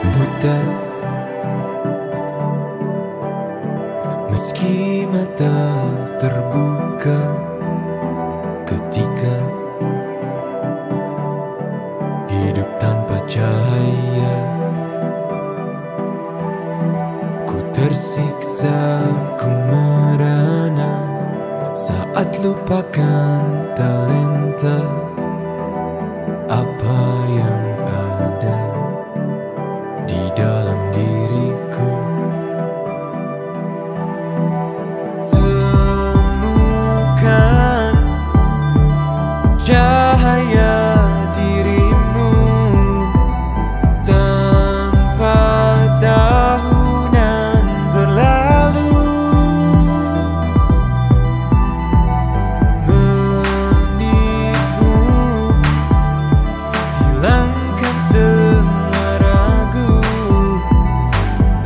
buta, meski mata terbuka ketika hidup tanpa cahaya. Ku tersiksa, ku merana saat lupakan talenta apa yang ada di dalam diriku. Temukan cahaya dirimu tanpa tahunan berlalu, menitmu hilangkan semua ragu,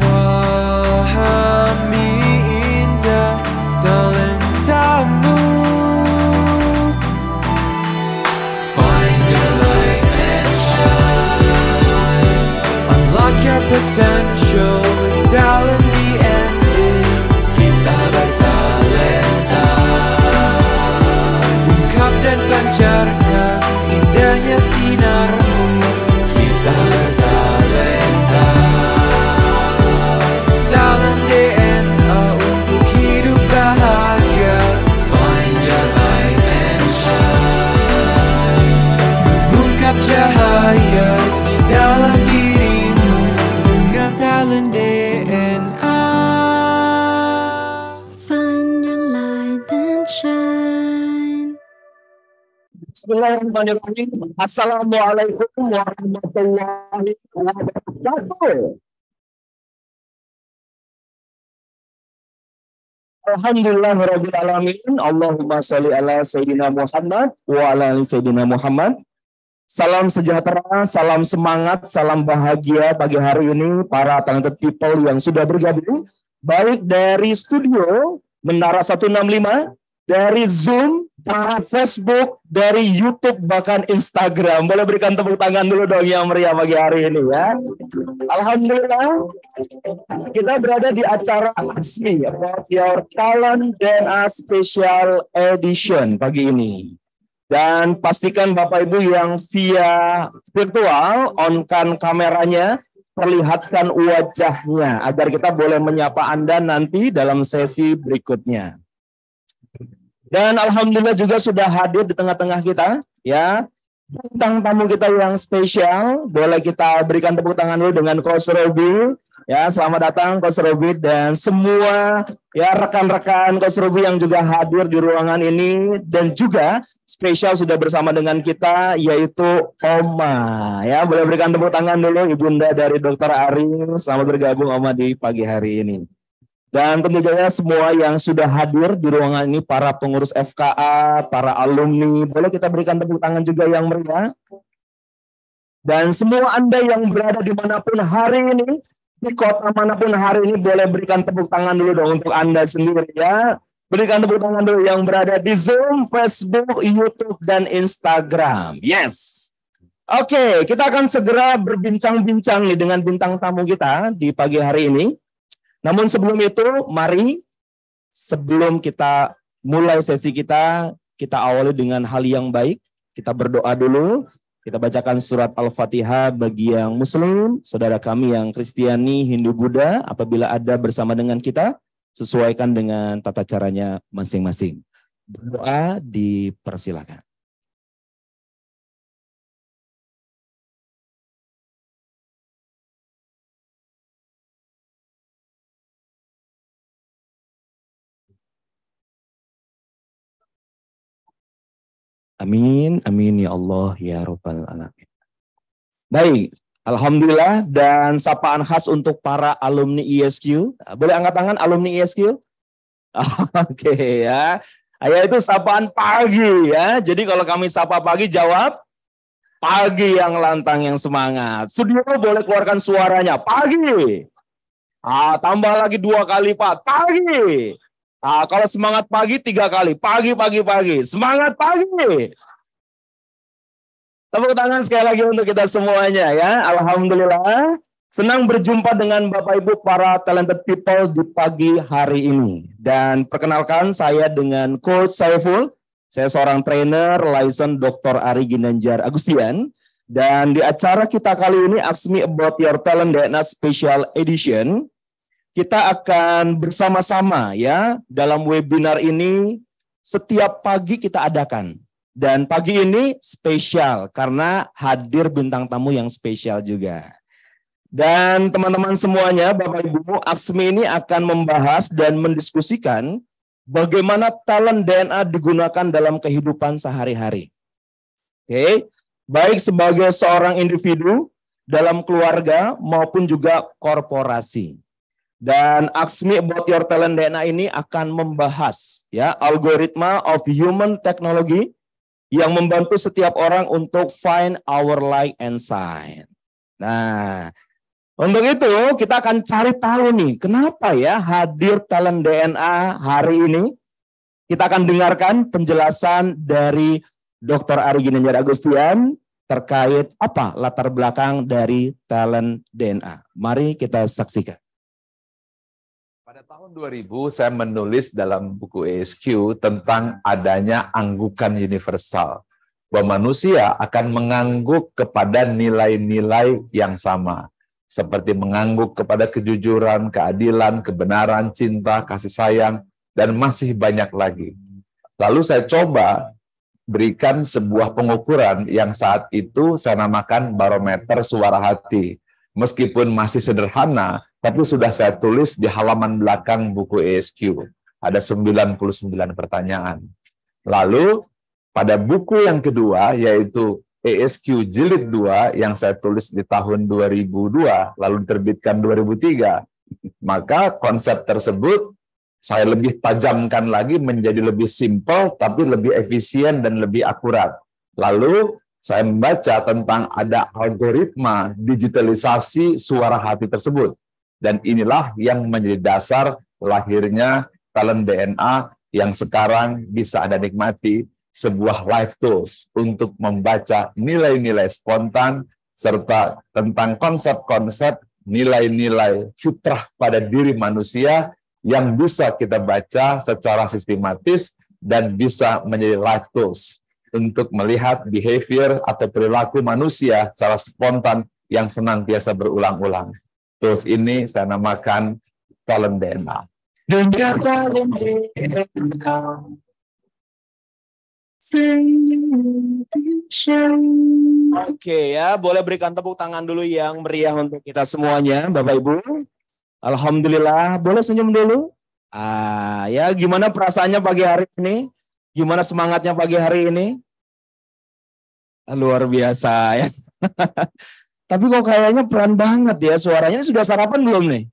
pahami indah talentamu. Find your light and shine, unlock your potential with talent the ending. Kita bertalenta, ungkap dan pancarkan indahnya sinarmu. Kita bertalenta, talent DNA untuk hidup bahagia. Find your light and shine, mengungkap cahaya di dalam dirimu dengan talent DNA. Find your light and shine. Bismillahirrahmanirrahim. Assalamualaikum warahmatullahi wabarakatuh. Alhamdulillahirabbil alamin. Allahumma sholli ala sayyidina Muhammad wa ala ali sayyidina Muhammad. Salam sejahtera, salam semangat, salam bahagia pagi hari ini para talented people yang sudah bergabung baik dari studio Menara 165, dari Zoom, dari Facebook, dari YouTube, bahkan Instagram. Boleh berikan tepuk tangan dulu dong yang meriah pagi hari ini ya. Alhamdulillah, kita berada di acara ASMI, About Your Talent DNA Special Edition pagi ini. Dan pastikan Bapak Ibu yang via virtual, on-kan kameranya, perlihatkan wajahnya agar kita boleh menyapa Anda nanti dalam sesi berikutnya. Dan alhamdulillah juga sudah hadir di tengah-tengah kita, ya. Bintang tamu kita yang spesial, boleh kita berikan tepuk tangan dulu dengan Coach Robi. Ya, selamat datang Coach Robi dan semua ya rekan-rekan Coach Robi yang juga hadir di ruangan ini, dan juga spesial sudah bersama dengan kita yaitu Oma. Ya, boleh berikan tepuk tangan dulu Ibunda dari Dr. Ari. Selamat bergabung Oma di pagi hari ini. Dan tentu saja semua yang sudah hadir di ruangan ini, para pengurus FKA, para alumni, boleh kita berikan tepuk tangan juga yang meriah. Dan semua Anda yang berada dimanapun hari ini, di kota manapun hari ini, boleh berikan tepuk tangan dulu dong untuk Anda sendiri ya. Berikan tepuk tangan dulu yang berada di Zoom, Facebook, YouTube, dan Instagram. Yes. Oke, kita akan segera berbincang-bincang nih dengan bintang tamu kita di pagi hari ini. Namun sebelum itu, mari sebelum kita mulai sesi kita awali dengan hal yang baik. Kita berdoa dulu, kita bacakan surat Al-Fatihah bagi yang Muslim, saudara kami yang Kristiani, Hindu, Buddha, apabila ada bersama dengan kita, sesuaikan dengan tata caranya masing-masing. Berdoa dipersilakan. Amin, amin ya Allah, ya Rabbal Alamin. Baik, alhamdulillah, dan sapaan khas untuk para alumni ISQ. Boleh angkat tangan alumni ISQ? Oke ya. Ayo, itu sapaan pagi ya. Jadi kalau kami sapa pagi, jawab pagi yang lantang, yang semangat. Studio boleh keluarkan suaranya, pagi. Tambah lagi 2 kali Pak, pagi. Kalau semangat pagi 3 kali, pagi, semangat pagi. Tepuk tangan sekali lagi untuk kita semuanya ya. Alhamdulillah. Senang berjumpa dengan Bapak Ibu para talented people di pagi hari ini. Dan perkenalkan saya dengan Coach Saiful. Saya seorang trainer, license Dr. Ari Ginanjar Agustian. Dan di acara kita kali ini, Ask Me About Your Talent DNA Special Edition, kita akan bersama-sama ya dalam webinar ini setiap pagi kita adakan. Dan pagi ini spesial karena hadir bintang tamu yang spesial juga. Dan teman-teman semuanya, Bapak Ibu, Ask Me ini akan membahas dan mendiskusikan bagaimana talent DNA digunakan dalam kehidupan sehari-hari. Oke, baik sebagai seorang individu, dalam keluarga, maupun juga korporasi. Dan Ask Me About Your Talent DNA ini akan membahas ya algoritma of human technology yang membantu setiap orang untuk find our light and shine. Nah, untuk itu kita akan cari tahu nih, kenapa ya hadir talent DNA hari ini. Kita akan dengarkan penjelasan dari Dr. Ari Ginanjar Agustian terkait apa latar belakang dari talent DNA. Mari kita saksikan. Pada tahun 2000 saya menulis dalam buku ESQ tentang adanya anggukan universal. Bahwa manusia akan mengangguk kepada nilai-nilai yang sama. Seperti mengangguk kepada kejujuran, keadilan, kebenaran, cinta, kasih sayang, dan masih banyak lagi. Lalu saya coba berikan sebuah pengukuran yang saat itu saya namakan barometer suara hati. Meskipun masih sederhana, tapi sudah saya tulis di halaman belakang buku ESQ. Ada 99 pertanyaan. Lalu pada buku yang kedua, yaitu ESQ Jilid 2 yang saya tulis di tahun 2002, lalu diterbitkan 2003. Maka konsep tersebut saya lebih tajamkan lagi menjadi lebih simpel, tapi lebih efisien dan lebih akurat. Lalu saya membaca tentang ada algoritma digitalisasi suara hati tersebut. Dan inilah yang menjadi dasar lahirnya talent DNA yang sekarang bisa Anda nikmati, sebuah live tools untuk membaca nilai-nilai spontan serta tentang konsep-konsep nilai-nilai fitrah pada diri manusia yang bisa kita baca secara sistematis dan bisa menjadi live tools untuk melihat behavior atau perilaku manusia secara spontan yang senantiasa berulang-ulang. Tools ini saya namakan talent DNA. Oke ya, boleh berikan tepuk tangan dulu yang meriah untuk kita semuanya, Bapak Ibu. Alhamdulillah, boleh senyum dulu. Ya, gimana perasaannya pagi hari ini? Gimana semangatnya pagi hari ini? Luar biasa ya. Tapi kok kayaknya pelan banget ya suaranya. Ini sudah sarapan belum nih?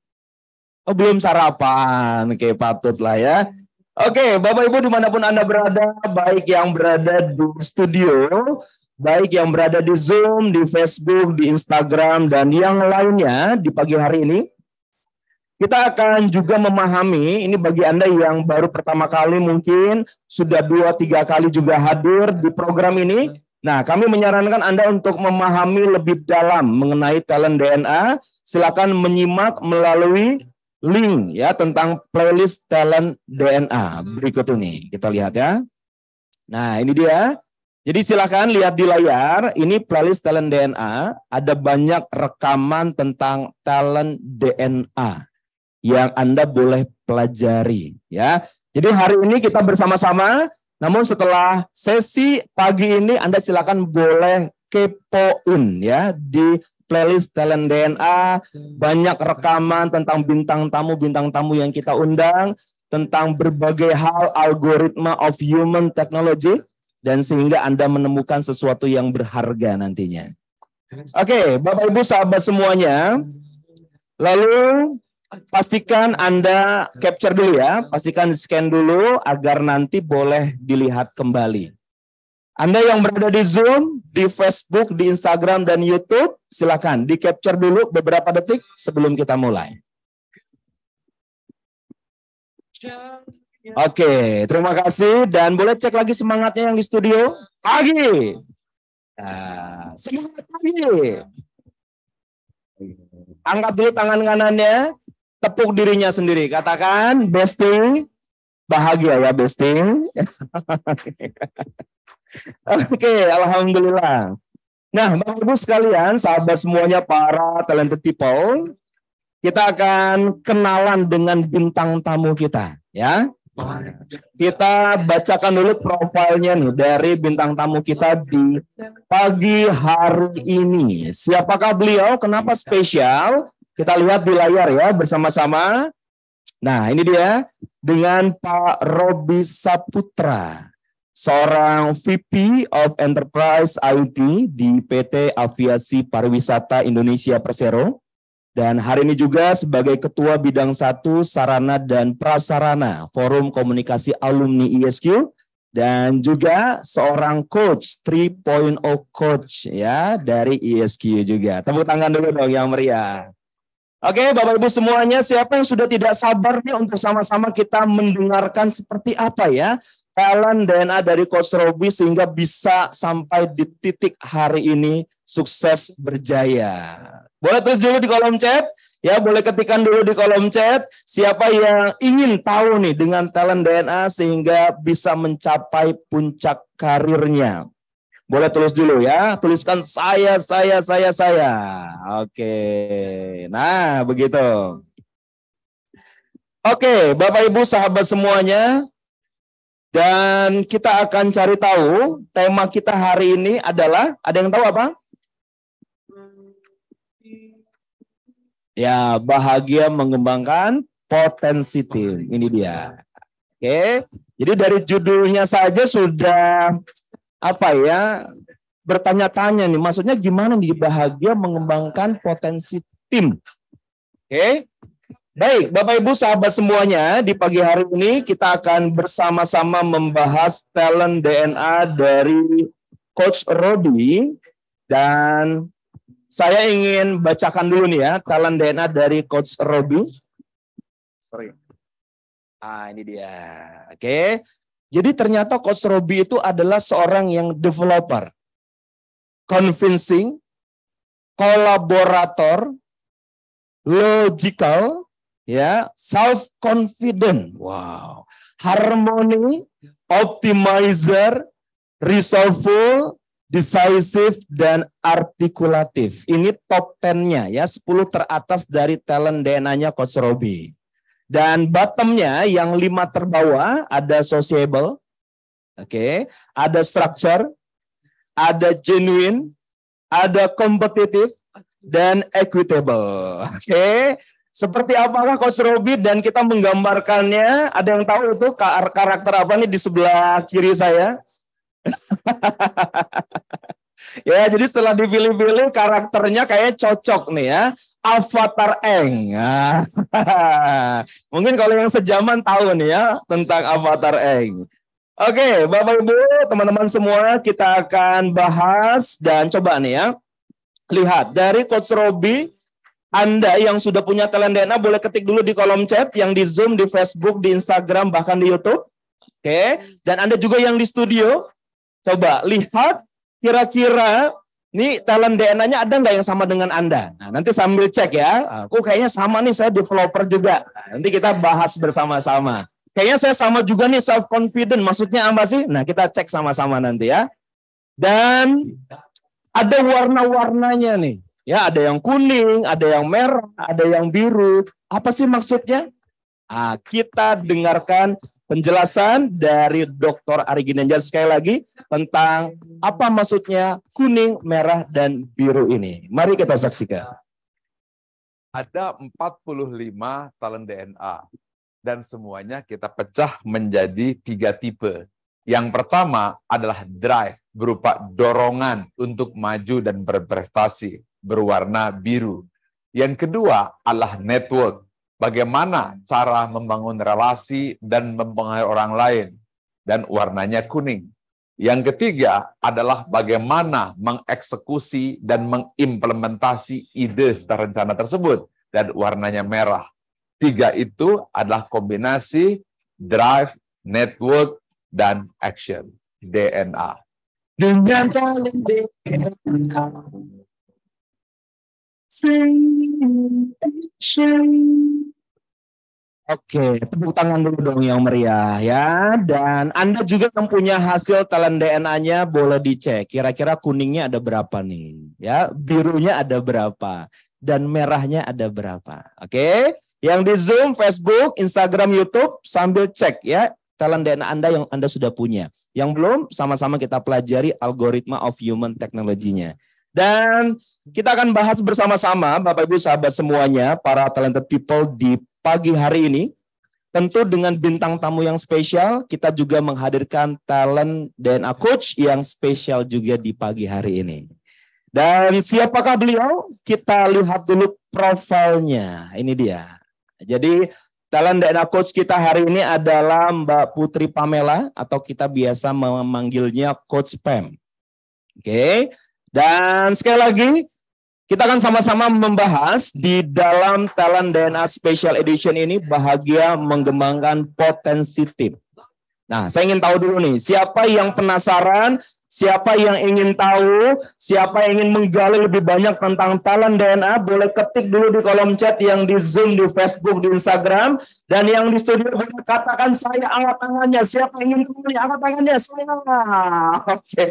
Oh, belum sarapan. Oke, patut lah ya. Oke, Bapak Ibu dimanapun Anda berada, baik yang berada di studio, baik yang berada di Zoom, di Facebook, di Instagram, dan yang lainnya di pagi hari ini, kita akan juga memahami, ini bagi Anda yang baru pertama kali mungkin, sudah 2-3 kali juga hadir di program ini. Nah, kami menyarankan Anda untuk memahami lebih dalam mengenai talent DNA, silakan menyimak melalui link ya tentang playlist talent DNA berikut ini. Kita lihat ya. Nah, ini dia. Jadi silakan lihat di layar, ini playlist talent DNA, ada banyak rekaman tentang talent DNA yang Anda boleh pelajari ya. Jadi hari ini kita bersama-sama, namun setelah sesi pagi ini Anda silakan boleh kepoin ya di playlist talent DNA, banyak rekaman tentang bintang tamu yang kita undang, tentang berbagai hal algoritma of human technology, dan sehingga Anda menemukan sesuatu yang berharga nantinya. Oke, Bapak Ibu sahabat semuanya, lalu pastikan Anda capture dulu ya, pastikan scan dulu agar nanti boleh dilihat kembali. Anda yang berada di Zoom, di Facebook, di Instagram, dan YouTube, silakan di-capture dulu beberapa detik sebelum kita mulai. Oke, terima kasih. Dan boleh cek lagi semangatnya yang di studio. Pagi. Nah, semangat pagi. Angkat dulu tangan kanannya, tepuk dirinya sendiri. Katakan, Besti, bahagia ya Besti. Oke, alhamdulillah. Nah, Bapak Ibu sekalian, sahabat semuanya, para talented people, kita akan kenalan dengan bintang tamu kita, ya. Kita bacakan dulu profilnya nih dari bintang tamu kita di pagi hari ini. Siapakah beliau? Kenapa spesial? Kita lihat di layar ya bersama-sama. Nah, ini dia dengan Pak Robi Saputra, seorang VP of Enterprise IT di PT Aviasi Pariwisata Indonesia Persero. Dan hari ini juga sebagai Ketua Bidang 1 Sarana dan Prasarana Forum Komunikasi Alumni ISQ. Dan juga seorang coach 3.0 coach ya dari ISQ juga. Tepuk tangan dulu dong yang meriah. Oke, Bapak Ibu semuanya, siapa yang sudah tidak sabar nih untuk sama-sama kita mendengarkan seperti apa ya talent DNA dari Coach Robi sehingga bisa sampai di titik hari ini sukses berjaya. Boleh tulis dulu di kolom chat, ya boleh ketikkan dulu di kolom chat siapa yang ingin tahu nih dengan talent DNA sehingga bisa mencapai puncak karirnya. Boleh tulis dulu ya, tuliskan saya. Oke, nah begitu. Oke, Bapak Ibu sahabat semuanya, dan kita akan cari tahu tema kita hari ini adalah, ada yang tahu apa? Ya, bahagia mengembangkan potensi tim. Ini dia. Oke, jadi dari judulnya saja sudah apa ya, bertanya-tanya nih, maksudnya gimana nih bahagia mengembangkan potensi tim. Oke, baik Bapak Ibu sahabat semuanya, di pagi hari ini kita akan bersama-sama membahas talent DNA dari Coach Robi. Dan saya ingin bacakan dulu nih ya talent DNA dari Coach Robi. Ini dia. Oke. Jadi ternyata Coach Robi itu adalah seorang yang developer, convincing, kolaborator, logical, ya, self-confident, wow, harmony, optimizer, resourceful, decisive, dan artikulatif. Ini top 10-nya ya, 10 teratas dari talent DNA-nya Coach Robi. Dan bottom-nya yang 5 terbawah ada sociable, oke, ada structure, ada genuine, ada competitive, dan equitable. Oke. Seperti apakah Coach Robi dan kita menggambarkannya? Ada yang tahu itu karakter apa nih di sebelah kiri saya? Ya, jadi setelah dipilih-pilih karakternya kayaknya cocok nih ya. Avatar Eng. Mungkin kalau yang sejaman tahu nih ya tentang Avatar Eng. Oke, Bapak Ibu, teman-teman semua, kita akan bahas dan coba nih ya. Lihat dari Coach Robi, Anda yang sudah punya talent DNA boleh ketik dulu di kolom chat, yang di Zoom, di Facebook, di Instagram, bahkan di YouTube. Oke, dan Anda juga yang di studio, coba lihat kira-kira nih talent DNA-nya ada nggak yang sama dengan Anda. Nah, nanti sambil cek ya. Aku kayaknya sama nih, saya developer juga. Nah, nanti kita bahas bersama-sama. Kayaknya saya sama juga nih, self-confident. Maksudnya apa sih? Nah, kita cek sama-sama nanti ya. Dan ada warna-warnanya nih. Ya, ada yang kuning, ada yang merah, ada yang biru. Apa sih maksudnya? Nah, kita dengarkan penjelasan dari Dr. Ari Ginanjar sekali lagi tentang apa maksudnya kuning, merah, dan biru ini. Mari kita saksikan. Ada 45 talent DNA dan semuanya kita pecah menjadi 3 tipe. Yang pertama adalah drive, berupa dorongan untuk maju dan berprestasi, berwarna biru. Yang kedua adalah network, bagaimana cara membangun relasi dan mempengaruhi orang lain, dan warnanya kuning. Yang ketiga adalah bagaimana mengeksekusi dan mengimplementasi ide secara rencana tersebut, dan warnanya merah. 3 itu adalah kombinasi drive, network, dan action, DNA. Dengan talent DNA. Oke, tepuk tangan dulu dong yang meriah ya. Dan Anda juga yang punya hasil talent DNA-nya boleh dicek. Kira-kira kuningnya ada berapa nih? Ya, birunya ada berapa? Dan merahnya ada berapa? Oke, yang di Zoom, Facebook, Instagram, YouTube sambil cek ya talent DNA Anda yang Anda sudah punya. Yang belum, sama-sama kita pelajari algoritma of human technology-nya. Dan kita akan bahas bersama-sama Bapak Ibu sahabat semuanya, para talented people di pagi hari ini. Tentu dengan bintang tamu yang spesial, kita juga menghadirkan talent DNA coach yang spesial juga di pagi hari ini. Dan siapakah beliau? Kita lihat dulu profilnya. Ini dia. Jadi talent DNA coach kita hari ini adalah Mbak Putri Pamela atau kita biasa memanggilnya Coach Pam. Oke. Dan sekali lagi kita akan sama-sama membahas di dalam Talent DNA Special Edition ini bahagia mengembangkan potensi tim. Nah, saya ingin tahu dulu nih, siapa yang penasaran, siapa yang ingin tahu, siapa yang ingin menggali lebih banyak tentang Talent DNA, boleh ketik dulu di kolom chat yang di Zoom, di Facebook, di Instagram, dan yang di studio boleh katakan saya angkat tangannya. Siapa yang ingin kembali angkat tangannya? Saya. Oke.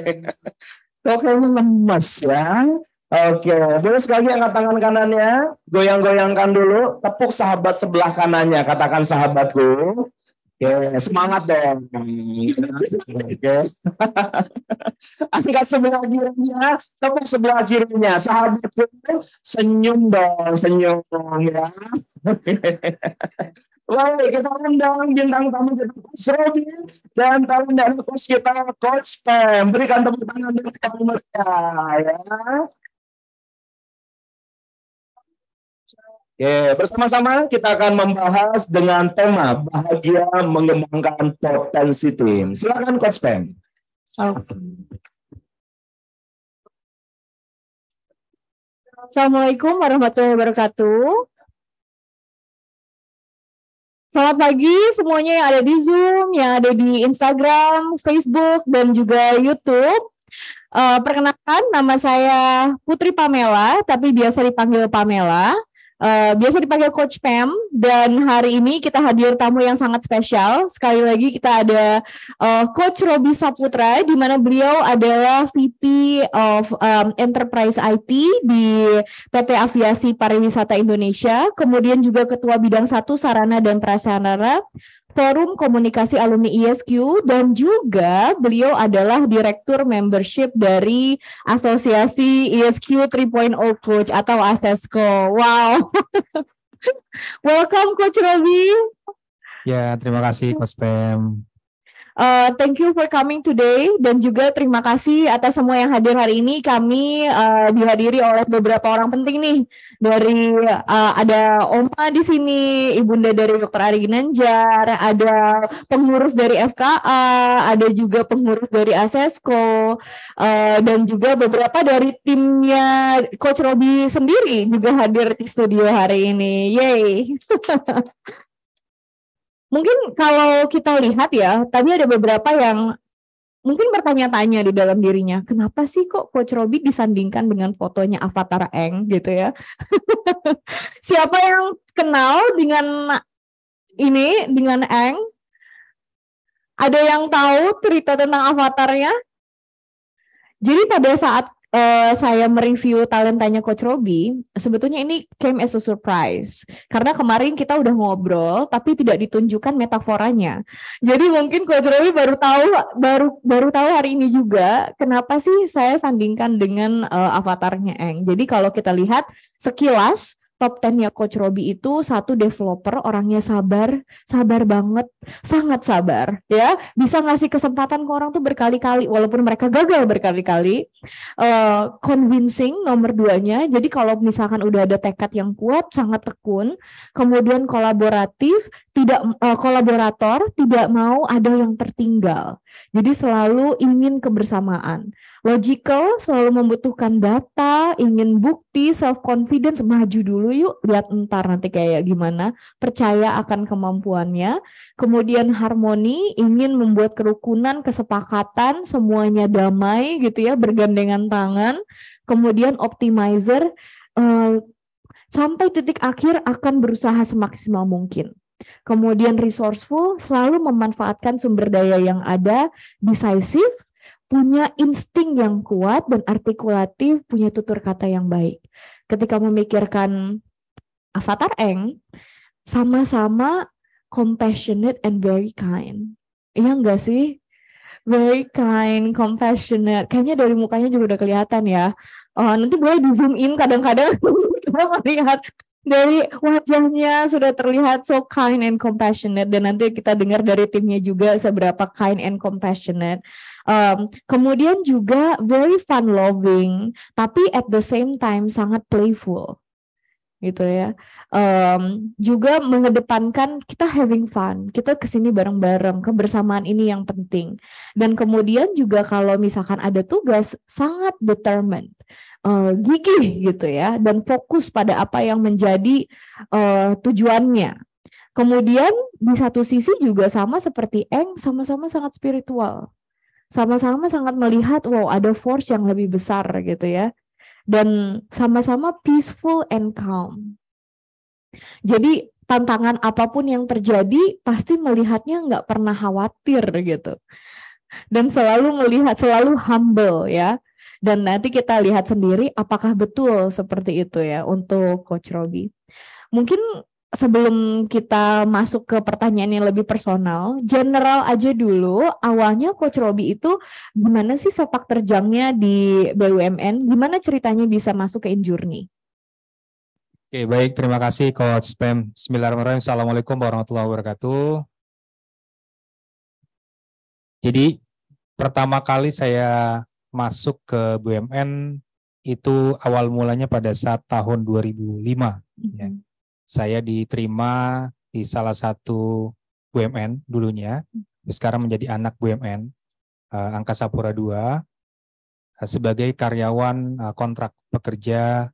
Kok kayaknya lemas ya. Oke, boleh sekali angkat tangan kanannya, goyang-goyangkan dulu, tepuk sahabat sebelah kanannya, katakan sahabatku. Oke, semangat dong. Oke. Angkat sebelah kirinya, tepuk sebelah kirinya, sahabatku, senyum dong, senyum ya. Baik, kita undang bintang tamu kita Coach Robi dan talent dari coach kita Coach Pam. Berikan tepuk tangan untuk mereka ya. Oke, bersama-sama kita akan membahas dengan tema bahagia mengembangkan potensi tim. Silakan Coach Pam. Assalamualaikum warahmatullahi wabarakatuh. Selamat pagi semuanya yang ada di Zoom, yang ada di Instagram, Facebook, dan juga YouTube. Perkenalkan, nama saya Putri Pamela, tapi biasa dipanggil Pamela. Biasa dipanggil Coach Pam, dan hari ini kita hadir tamu yang sangat spesial. Sekali lagi kita ada Coach Robi Saputra, di mana beliau adalah VP of Enterprise IT di PT Aviasi Pariwisata Indonesia, kemudian juga Ketua Bidang 1 Sarana dan Prasarana Forum Komunikasi Alumni ISQ, dan juga beliau adalah Direktur Membership dari Asosiasi ISQ 3.0 Coach atau ASESCO. Wow. Welcome Coach Robi. Ya, terima kasih Coach Pam. Thank you for coming today, dan juga terima kasih atas semua yang hadir hari ini. Kami dihadiri oleh beberapa orang penting nih, dari ada Oma di sini, ibunda dari Dr. Ari Ginanjar, ada pengurus dari FKA, ada juga pengurus dari ASESCO, dan juga beberapa dari timnya Coach Robi sendiri juga hadir di studio hari ini. Yay! Mungkin kalau kita lihat ya, tadi ada beberapa yang mungkin bertanya-tanya di dalam dirinya, kenapa sih kok Coach Robi disandingkan dengan fotonya Avatar Eng gitu ya? Siapa yang kenal dengan ini, dengan Eng? Ada yang tahu cerita tentang avatarnya? Jadi pada saat saya mereview talentanya Coach Robi, sebetulnya ini came as a surprise. Karena kemarin kita udah ngobrol, tapi tidak ditunjukkan metaforanya. Jadi mungkin Coach Robi baru tahu hari ini juga kenapa sih saya sandingkan dengan avatarnya Eng. Jadi kalau kita lihat sekilas, top 10-nya Coach Robi itu satu developer, orangnya sabar banget, sangat sabar, ya. Bisa ngasih kesempatan ke orang tuh berkali-kali, walaupun mereka gagal berkali-kali. Convincing nomor 2-nya, jadi kalau misalkan udah ada tekad yang kuat, sangat tekun, kemudian kolaboratif, kolaborator, tidak mau ada yang tertinggal. Jadi selalu ingin kebersamaan. Logical, selalu membutuhkan data, ingin bukti, self-confidence, maju dulu yuk, lihat ntar nanti kayak gimana, percaya akan kemampuannya. Kemudian harmoni, ingin membuat kerukunan, kesepakatan, semuanya damai gitu ya, bergandengan tangan. Kemudian optimizer, sampai titik akhir akan berusaha semaksimal mungkin. Kemudian resourceful, selalu memanfaatkan sumber daya yang ada, decisive, punya insting yang kuat dan artikulatif, punya tutur kata yang baik. Ketika memikirkan Avatar Aang, sama-sama compassionate and very kind. Iya enggak sih? Very kind, compassionate. Kayaknya dari mukanya juga udah kelihatan ya. Nanti boleh di zoom in kadang-kadang kita melihat dari wajahnya sudah terlihat so kind and compassionate, dan nanti kita dengar dari timnya juga seberapa kind and compassionate. Kemudian juga very fun loving, tapi at the same time sangat playful, gitu ya. Juga mengedepankan kita having fun, kita kesini bareng-bareng, kebersamaan ini yang penting. Dan kemudian juga kalau misalkan ada tugas sangat determined, gigih gitu ya, dan fokus pada apa yang menjadi tujuannya. Kemudian di satu sisi juga sama seperti Aang, sama-sama sangat spiritual, sama-sama sangat melihat wow ada force yang lebih besar gitu ya, dan sama-sama peaceful and calm. Jadi tantangan apapun yang terjadi pasti melihatnya nggak pernah khawatir gitu, dan selalu melihat, selalu humble ya. Dan nanti kita lihat sendiri apakah betul seperti itu ya untuk Coach Robby. Mungkin sebelum kita masuk ke pertanyaan yang lebih personal, general aja dulu. Awalnya Coach Robby itu gimana sih sepak terjangnya di BUMN? Gimana ceritanya bisa masuk ke InJourney? Oke, baik. Terima kasih Coach Pem. Bismillahirrahmanirrahim. Assalamualaikum warahmatullahi wabarakatuh. Jadi, pertama kali saya masuk ke BUMN itu awal mulanya pada saat tahun 2005. Ya. Saya diterima di salah satu BUMN dulunya, sekarang menjadi anak BUMN, Angkasa Pura II, sebagai karyawan kontrak pekerja,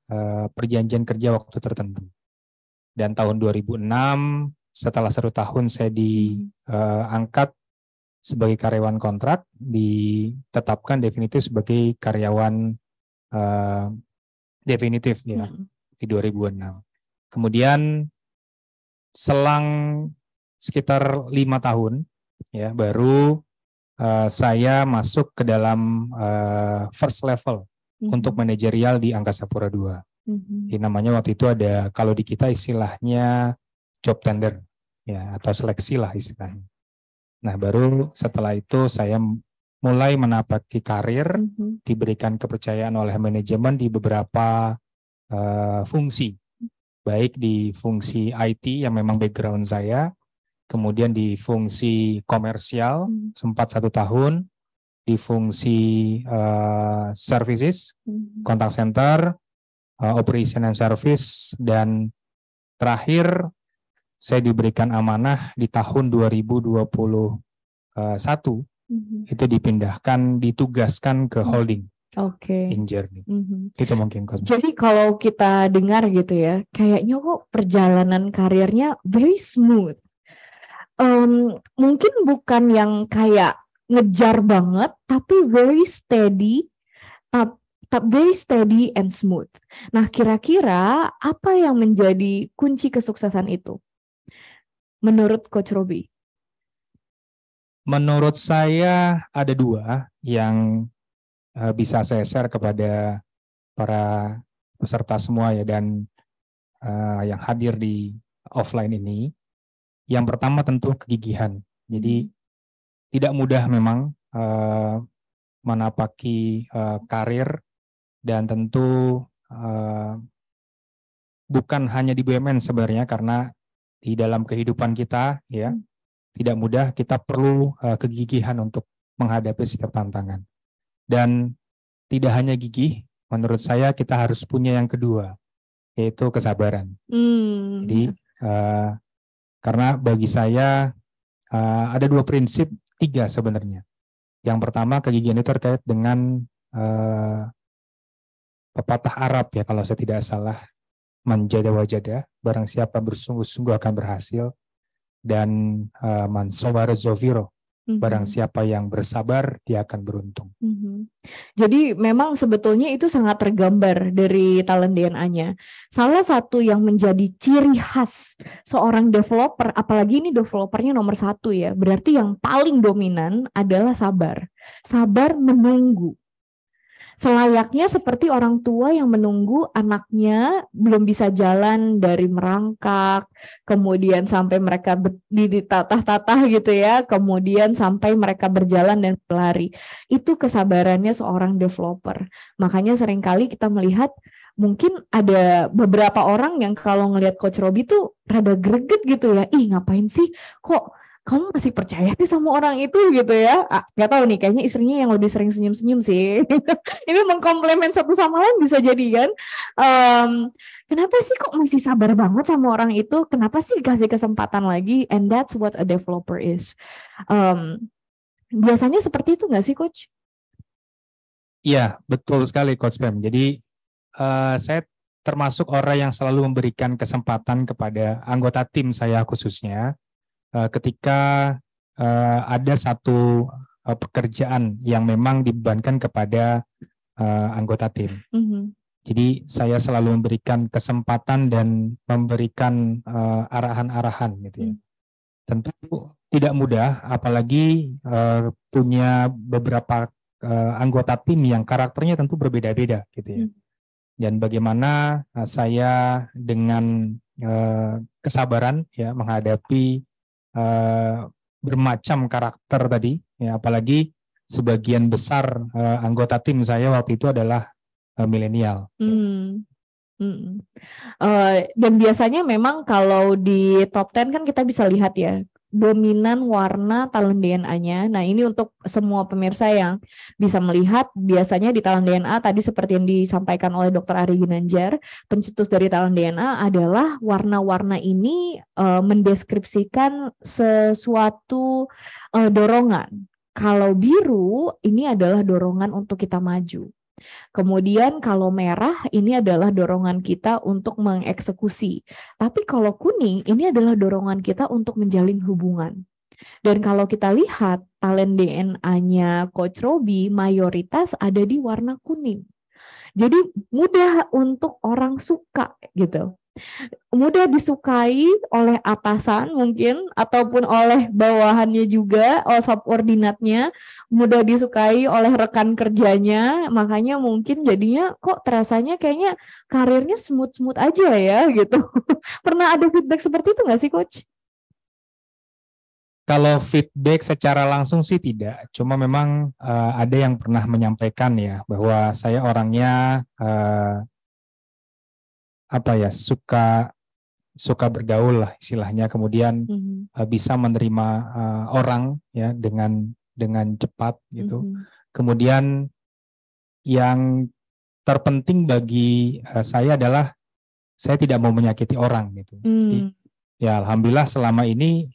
perjanjian kerja waktu tertentu. Dan tahun 2006, setelah 1 tahun saya diangkat sebagai karyawan kontrak, ditetapkan definitif sebagai karyawan definitif ya di 2006. Kemudian selang sekitar 5 tahun ya baru saya masuk ke dalam first level untuk manajerial di Angkasa Pura II. Jadi namanya waktu itu ada, kalau di kita istilahnya job tender ya, atau seleksi lah istilahnya. Nah baru setelah itu saya mulai menapaki karir, diberikan kepercayaan oleh manajemen di beberapa fungsi, baik di fungsi IT yang memang background saya, kemudian di fungsi komersial sempat 1 tahun, di fungsi services, contact center, operation and service, dan terakhir saya diberikan amanah di tahun 2021 itu dipindahkan, ditugaskan ke holding. InJourney. Itu mungkin. Jadi kalau kita dengar gitu ya, kayaknya kok perjalanan karirnya very smooth. Mungkin bukan yang kayak ngejar banget, tapi very steady, very steady and smooth. Nah, kira-kira apa yang menjadi kunci kesuksesan itu menurut Coach Robby? Menurut saya ada 2 yang bisa saya share kepada para peserta semua ya, dan yang hadir di offline ini. Yang pertama tentu kegigihan. Jadi tidak mudah memang menapaki karir, dan tentu bukan hanya di BUMN sebenarnya, karena di dalam kehidupan kita ya tidak mudah, kita perlu kegigihan untuk menghadapi setiap tantangan. Dan tidak hanya gigih, menurut saya kita harus punya yang kedua, yaitu kesabaran. Jadi karena bagi saya ada 2 prinsip, 3 sebenarnya. Yang pertama, kegigihan itu terkait dengan pepatah Arab ya, kalau saya tidak salah, man jada wajada, barang siapa bersungguh-sungguh akan berhasil, dan man sobara zofiro, Barang siapa yang bersabar, dia akan beruntung. Jadi memang sebetulnya itu sangat tergambar dari talent DNA-nya. Salah satu yang menjadi ciri khas seorang developer, apalagi ini developernya nomor 1 ya, berarti yang paling dominan adalah sabar. Sabar menunggu. Selayaknya seperti orang tua yang menunggu anaknya belum bisa jalan dari merangkak, kemudian sampai mereka ditatah-tatah gitu ya, kemudian sampai mereka berjalan dan berlari. Itu kesabarannya seorang developer. Makanya seringkali kita melihat mungkin ada beberapa orang yang kalau ngelihat Coach Robby tuh rada greget gitu ya. Ih, ngapain sih? Kok kamu masih percaya sih sama orang itu gitu ya? Nggak tahu nih, kayaknya istrinya yang lebih sering senyum-senyum sih. Ini mengkomplement satu sama lain bisa jadi kan. Kenapa sih kok masih sabar banget sama orang itu? Kenapa sih dikasih kesempatan lagi? And that's what a developer is. Biasanya seperti itu nggak sih, Coach? Iya, betul sekali Coach Pam. Jadi saya termasuk orang yang selalu memberikan kesempatan kepada anggota tim saya khususnya. Ketika ada satu pekerjaan yang memang dibebankan kepada anggota tim. Jadi saya selalu memberikan kesempatan dan memberikan arahan-arahan gitu ya. Tentu tidak mudah, apalagi punya beberapa anggota tim yang karakternya tentu berbeda-beda gitu ya. Dan bagaimana saya dengan kesabaran ya menghadapi bermacam karakter tadi ya, apalagi sebagian besar anggota tim saya waktu itu adalah milenial. Dan biasanya memang kalau di top 10 kan kita bisa lihat ya dominan warna talent DNA-nya. Nah, ini untuk semua pemirsa yang bisa melihat, biasanya di talent DNA tadi seperti yang disampaikan oleh Dr. Ari Ginanjar, pencetus dari talent DNA adalah warna-warna ini mendeskripsikan sesuatu dorongan. Kalau biru ini adalah dorongan untuk kita maju. Kemudian kalau merah ini adalah dorongan kita untuk mengeksekusi. Tapi kalau kuning ini adalah dorongan kita untuk menjalin hubungan. Dan kalau kita lihat talent DNA-nya Coach Robby mayoritas ada di warna kuning. Jadi mudah untuk orang suka gitu. Mudah disukai oleh atasan mungkin ataupun oleh bawahannya juga, oleh subordinatnya, mudah disukai oleh rekan kerjanya, makanya mungkin jadinya kok terasanya kayaknya karirnya smooth-smooth aja ya gitu. Pernah ada feedback seperti itu nggak sih Coach? Kalau feedback secara langsung sih tidak, cuma memang ada yang pernah menyampaikan ya bahwa saya orangnya suka bergaul lah istilahnya, kemudian bisa menerima orang ya dengan cepat gitu. Kemudian yang terpenting bagi saya adalah saya tidak mau menyakiti orang gitu. Jadi, ya alhamdulillah selama ini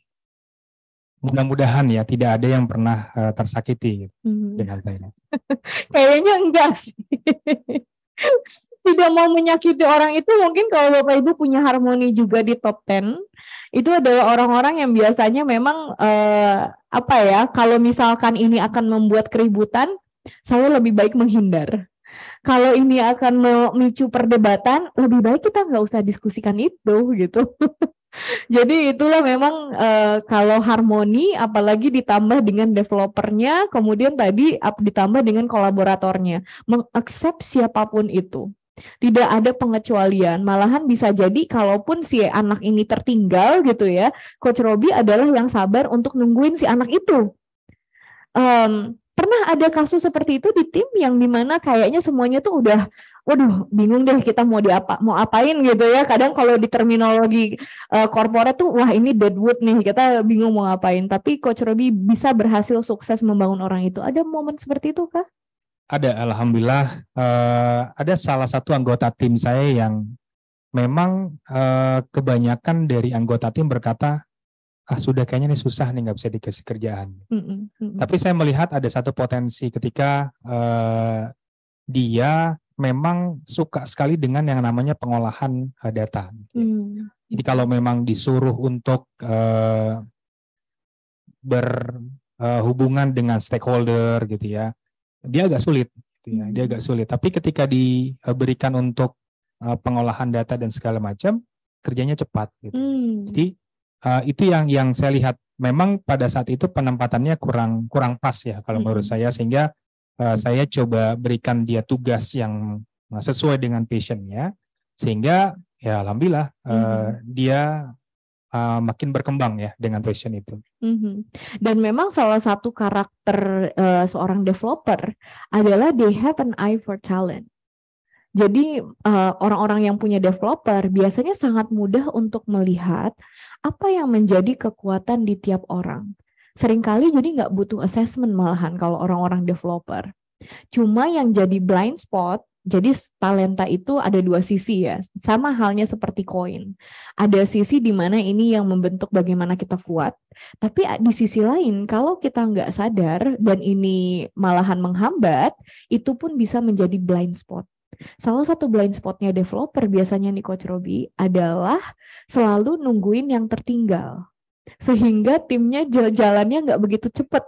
mudah-mudahan ya tidak ada yang pernah tersakiti gitu, dengan saya. Kayaknya enggak sih. Tidak mau menyakiti orang itu mungkin kalau Bapak Ibu punya harmoni juga di top 10, itu adalah orang-orang yang biasanya memang kalau misalkan ini akan membuat keributan, saya lebih baik menghindar. Kalau ini akan memicu perdebatan, lebih baik kita nggak usah diskusikan itu gitu. Jadi itulah memang kalau harmoni, apalagi ditambah dengan developernya, kemudian tadi ditambah dengan kolaboratornya, mengaccept siapapun itu. Tidak ada pengecualian, malahan bisa jadi kalaupun si anak ini tertinggal gitu ya, Coach Robby adalah yang sabar untuk nungguin si anak itu. Pernah ada kasus seperti itu di tim yang dimana kayaknya semuanya tuh udah, waduh bingung deh kita mau apain gitu ya. Kadang kalau di terminologi corporate tuh wah ini deadwood nih, kita bingung mau ngapain. Tapi Coach Robby bisa berhasil sukses membangun orang itu. Ada momen seperti itu kah? Ada, alhamdulillah. Ada salah satu anggota tim saya yang memang kebanyakan dari anggota tim berkata, sudah kayaknya ini susah nih, nggak bisa dikasih kerjaan. Tapi saya melihat ada satu potensi ketika dia memang suka sekali dengan yang namanya pengolahan data. Jadi kalau memang disuruh untuk hubungan dengan stakeholder gitu ya, dia agak sulit gitu ya, dia agak sulit. Tapi ketika diberikan untuk pengolahan data dan segala macam, kerjanya cepat gitu. Jadi itu yang saya lihat, memang pada saat itu penempatannya kurang pas ya kalau menurut saya, sehingga saya coba berikan dia tugas yang sesuai dengan passionnya, sehingga ya alhamdulillah dia makin berkembang ya dengan passion itu. Dan memang salah satu karakter seorang developer adalah they have an eye for talent. Jadi orang-orang yang punya developer biasanya sangat mudah untuk melihat apa yang menjadi kekuatan di tiap orang. Seringkali jadi nggak butuh assessment malahan kalau orang-orang developer. Cuma yang jadi blind spot, jadi talenta itu ada dua sisi ya, sama halnya seperti koin. Ada sisi di mana ini yang membentuk bagaimana kita kuat, tapi di sisi lain kalau kita nggak sadar dan ini malahan menghambat, itu pun bisa menjadi blind spot. Salah satu blind spotnya developer biasanya nih Coach Robi adalah selalu nungguin yang tertinggal. Sehingga timnya jalannya nggak begitu cepat.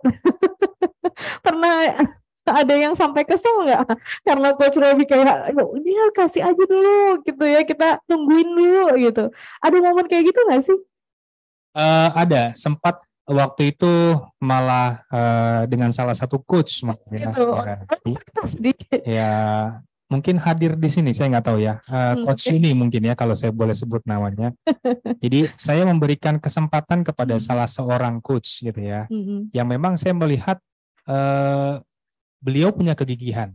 Pernah ada yang sampai kesel nggak? Karena Coach Robi kayak, dia kasih aja dulu gitu ya, kita tungguin dulu gitu. Ada momen kayak gitu nggak sih? Ada, sempat waktu itu malah dengan salah satu coach Gitu. Ya mungkin hadir di sini, saya nggak tahu ya, coach ini mungkin ya kalau saya boleh sebut namanya. Jadi saya memberikan kesempatan kepada salah seorang coach gitu ya, yang memang saya melihat beliau punya kegigihan,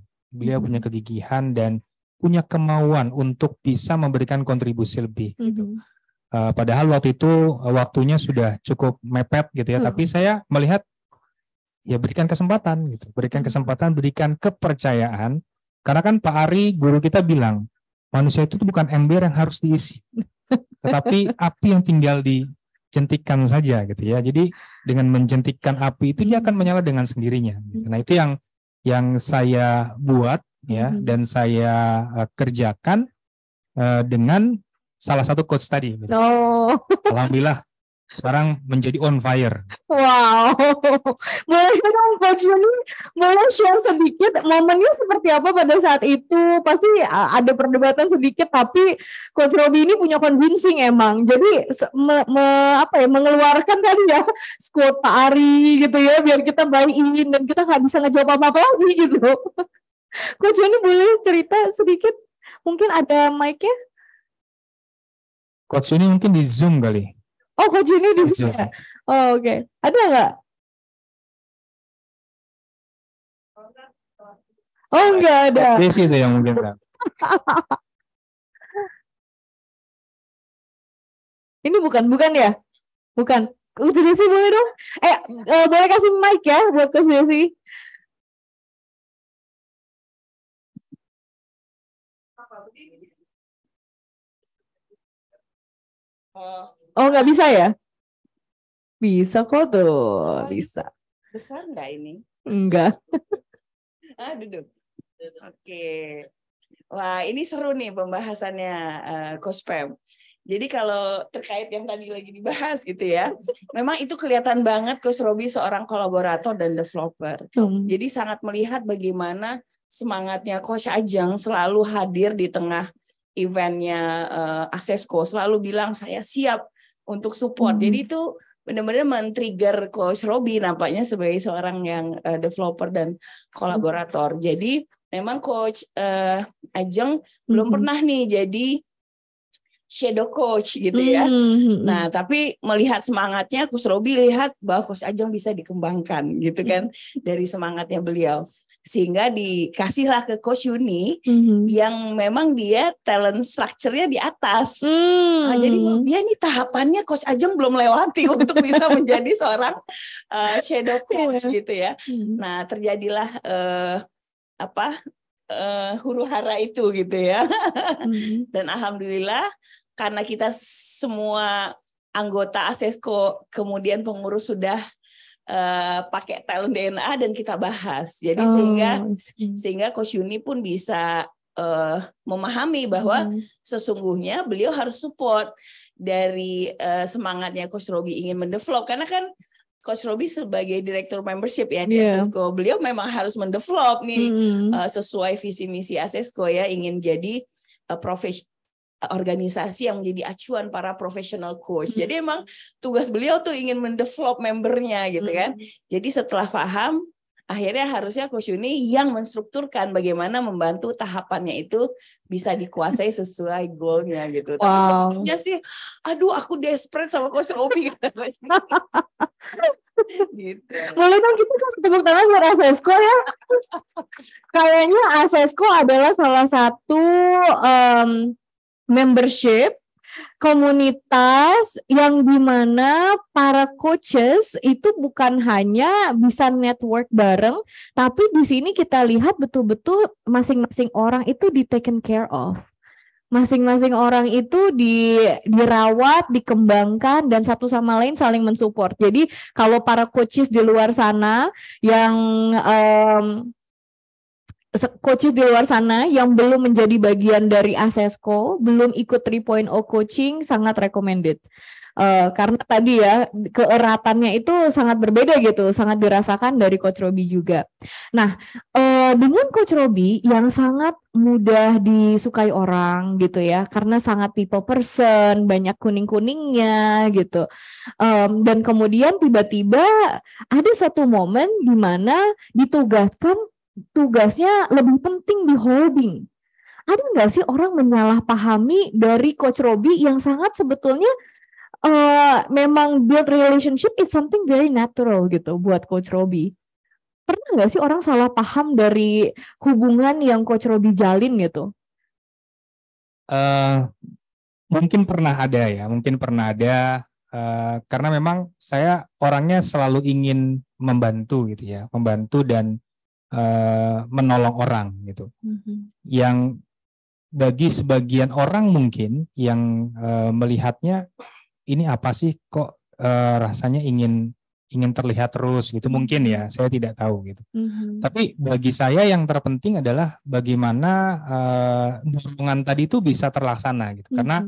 dan punya kemauan untuk bisa memberikan kontribusi lebih. Gitu. Padahal waktu itu waktunya sudah cukup mepet gitu ya, tapi saya melihat ya berikan kesempatan gitu, berikan kepercayaan. Karena kan Pak Ari guru kita bilang, manusia itu bukan ember yang harus diisi, tetapi api yang tinggal dijentikan saja gitu ya. Jadi dengan menjentikan api itu dia akan menyala dengan sendirinya. Gitu. Nah itu yang saya buat ya, dan saya kerjakan dengan salah satu coach tadi. Gitu. Alhamdulillah sekarang menjadi on fire. Wow, boleh dong Coach Yuni, boleh share sedikit momennya seperti apa pada saat itu? Pasti ada perdebatan sedikit, tapi Coach Robi ini punya convincing emang. Jadi mengeluarkan kan ya quote Pak Ari gitu ya, biar kita buy-in dan kita nggak bisa ngejawab apa-apa lagi gitu. Coach Yuni boleh cerita sedikit? Mungkin ada mic-nya? Coach Yuni mungkin di Zoom kali. Oh, Coach Yuni di Zoom. Oh, oke. Ada nggak? Oh, nggak ada. Desi itu yang mungkin. Ini bukan ya? Bukan. Coach Desi boleh dong? Boleh kasih mic ya buat Coach Desi. Oh, nggak bisa ya? Bisa kok tuh, bisa. Besar nggak ini? Enggak. Duduk. Oke. Wah, ini seru nih pembahasannya Coach Pem. Jadi kalau terkait yang tadi lagi dibahas gitu ya, memang itu kelihatan banget Coach Robi seorang kolaborator dan developer. Jadi sangat melihat bagaimana semangatnya Coach Ajeng selalu hadir di tengah eventnya Accessco, selalu bilang saya siap untuk support. Jadi itu benar-benar men-trigger Coach Robi nampaknya sebagai seorang yang developer dan kolaborator. Jadi memang Coach Ajeng belum pernah nih jadi shadow coach gitu ya. Nah, tapi melihat semangatnya Coach Robi lihat bahwa Coach Ajeng bisa dikembangkan gitu kan dari semangatnya beliau. Sehingga dikasihlah ke Coach Yuni yang memang dia talent structure-nya di atas. Nah, jadi dia nih tahapannya Coach Ajeng belum lewati untuk bisa menjadi seorang shadow coach gitu ya. Nah, terjadilah huru-hara itu gitu ya. Dan alhamdulillah karena kita semua anggota Accessco kemudian pengurus sudah pakai talent DNA dan kita bahas. Jadi sehingga Coach Yuni pun bisa memahami bahwa sesungguhnya beliau harus support dari semangatnya Coach Robi ingin mendevelop, karena kan Coach Robi sebagai direktur membership ya di Iya. Asesco, beliau memang harus mendevelop nih Mm-mm. sesuai visi misi Asesco ya, ingin jadi organisasi yang menjadi acuan para professional coach. Jadi emang tugas beliau tuh ingin mendevelop membernya gitu kan. Jadi setelah paham, akhirnya harusnya Coach Yuni yang menstrukturkan bagaimana membantu tahapannya itu bisa dikuasai sesuai goalnya gitu. Tapi Wow. sebenarnya sih, aduh aku desperate sama Coach Robi gitu. Gitu. Boleh dong kita kasih tepuk tangan buat Asesco ya. Kayaknya Asesco adalah salah satu membership komunitas yang dimana para coaches itu bukan hanya bisa network bareng, tapi di sini kita lihat betul-betul masing-masing orang itu di taken care of. Masing-masing orang itu dirawat, dikembangkan, dan satu sama lain saling mensupport. Jadi kalau para coaches di luar sana yang belum menjadi bagian dari Asesco, belum ikut 3.0 coaching, sangat recommended. Karena tadi ya keeratannya itu sangat berbeda gitu, sangat dirasakan dari Coach Robi juga. Nah, dengan Coach Robi yang sangat mudah disukai orang gitu ya, karena sangat people person, banyak kuning-kuningnya gitu. Dan kemudian tiba-tiba ada satu momen di mana tugasnya lebih penting di holding. Ada nggak sih orang menyalahpahami dari Coach Robi yang sangat sebetulnya memang build relationship is something very natural gitu buat Coach Robi. Pernah nggak sih orang salah paham dari hubungan yang Coach Robi jalin gitu? Mungkin pernah ada karena memang saya orangnya selalu ingin membantu gitu ya, membantu dan menolong orang gitu. Yang bagi sebagian orang mungkin yang melihatnya ini apa sih kok rasanya ingin terlihat terus gitu, mungkin ya, saya tidak tahu gitu. Tapi bagi saya yang terpenting adalah bagaimana dorongan tadi itu bisa terlaksana gitu. Karena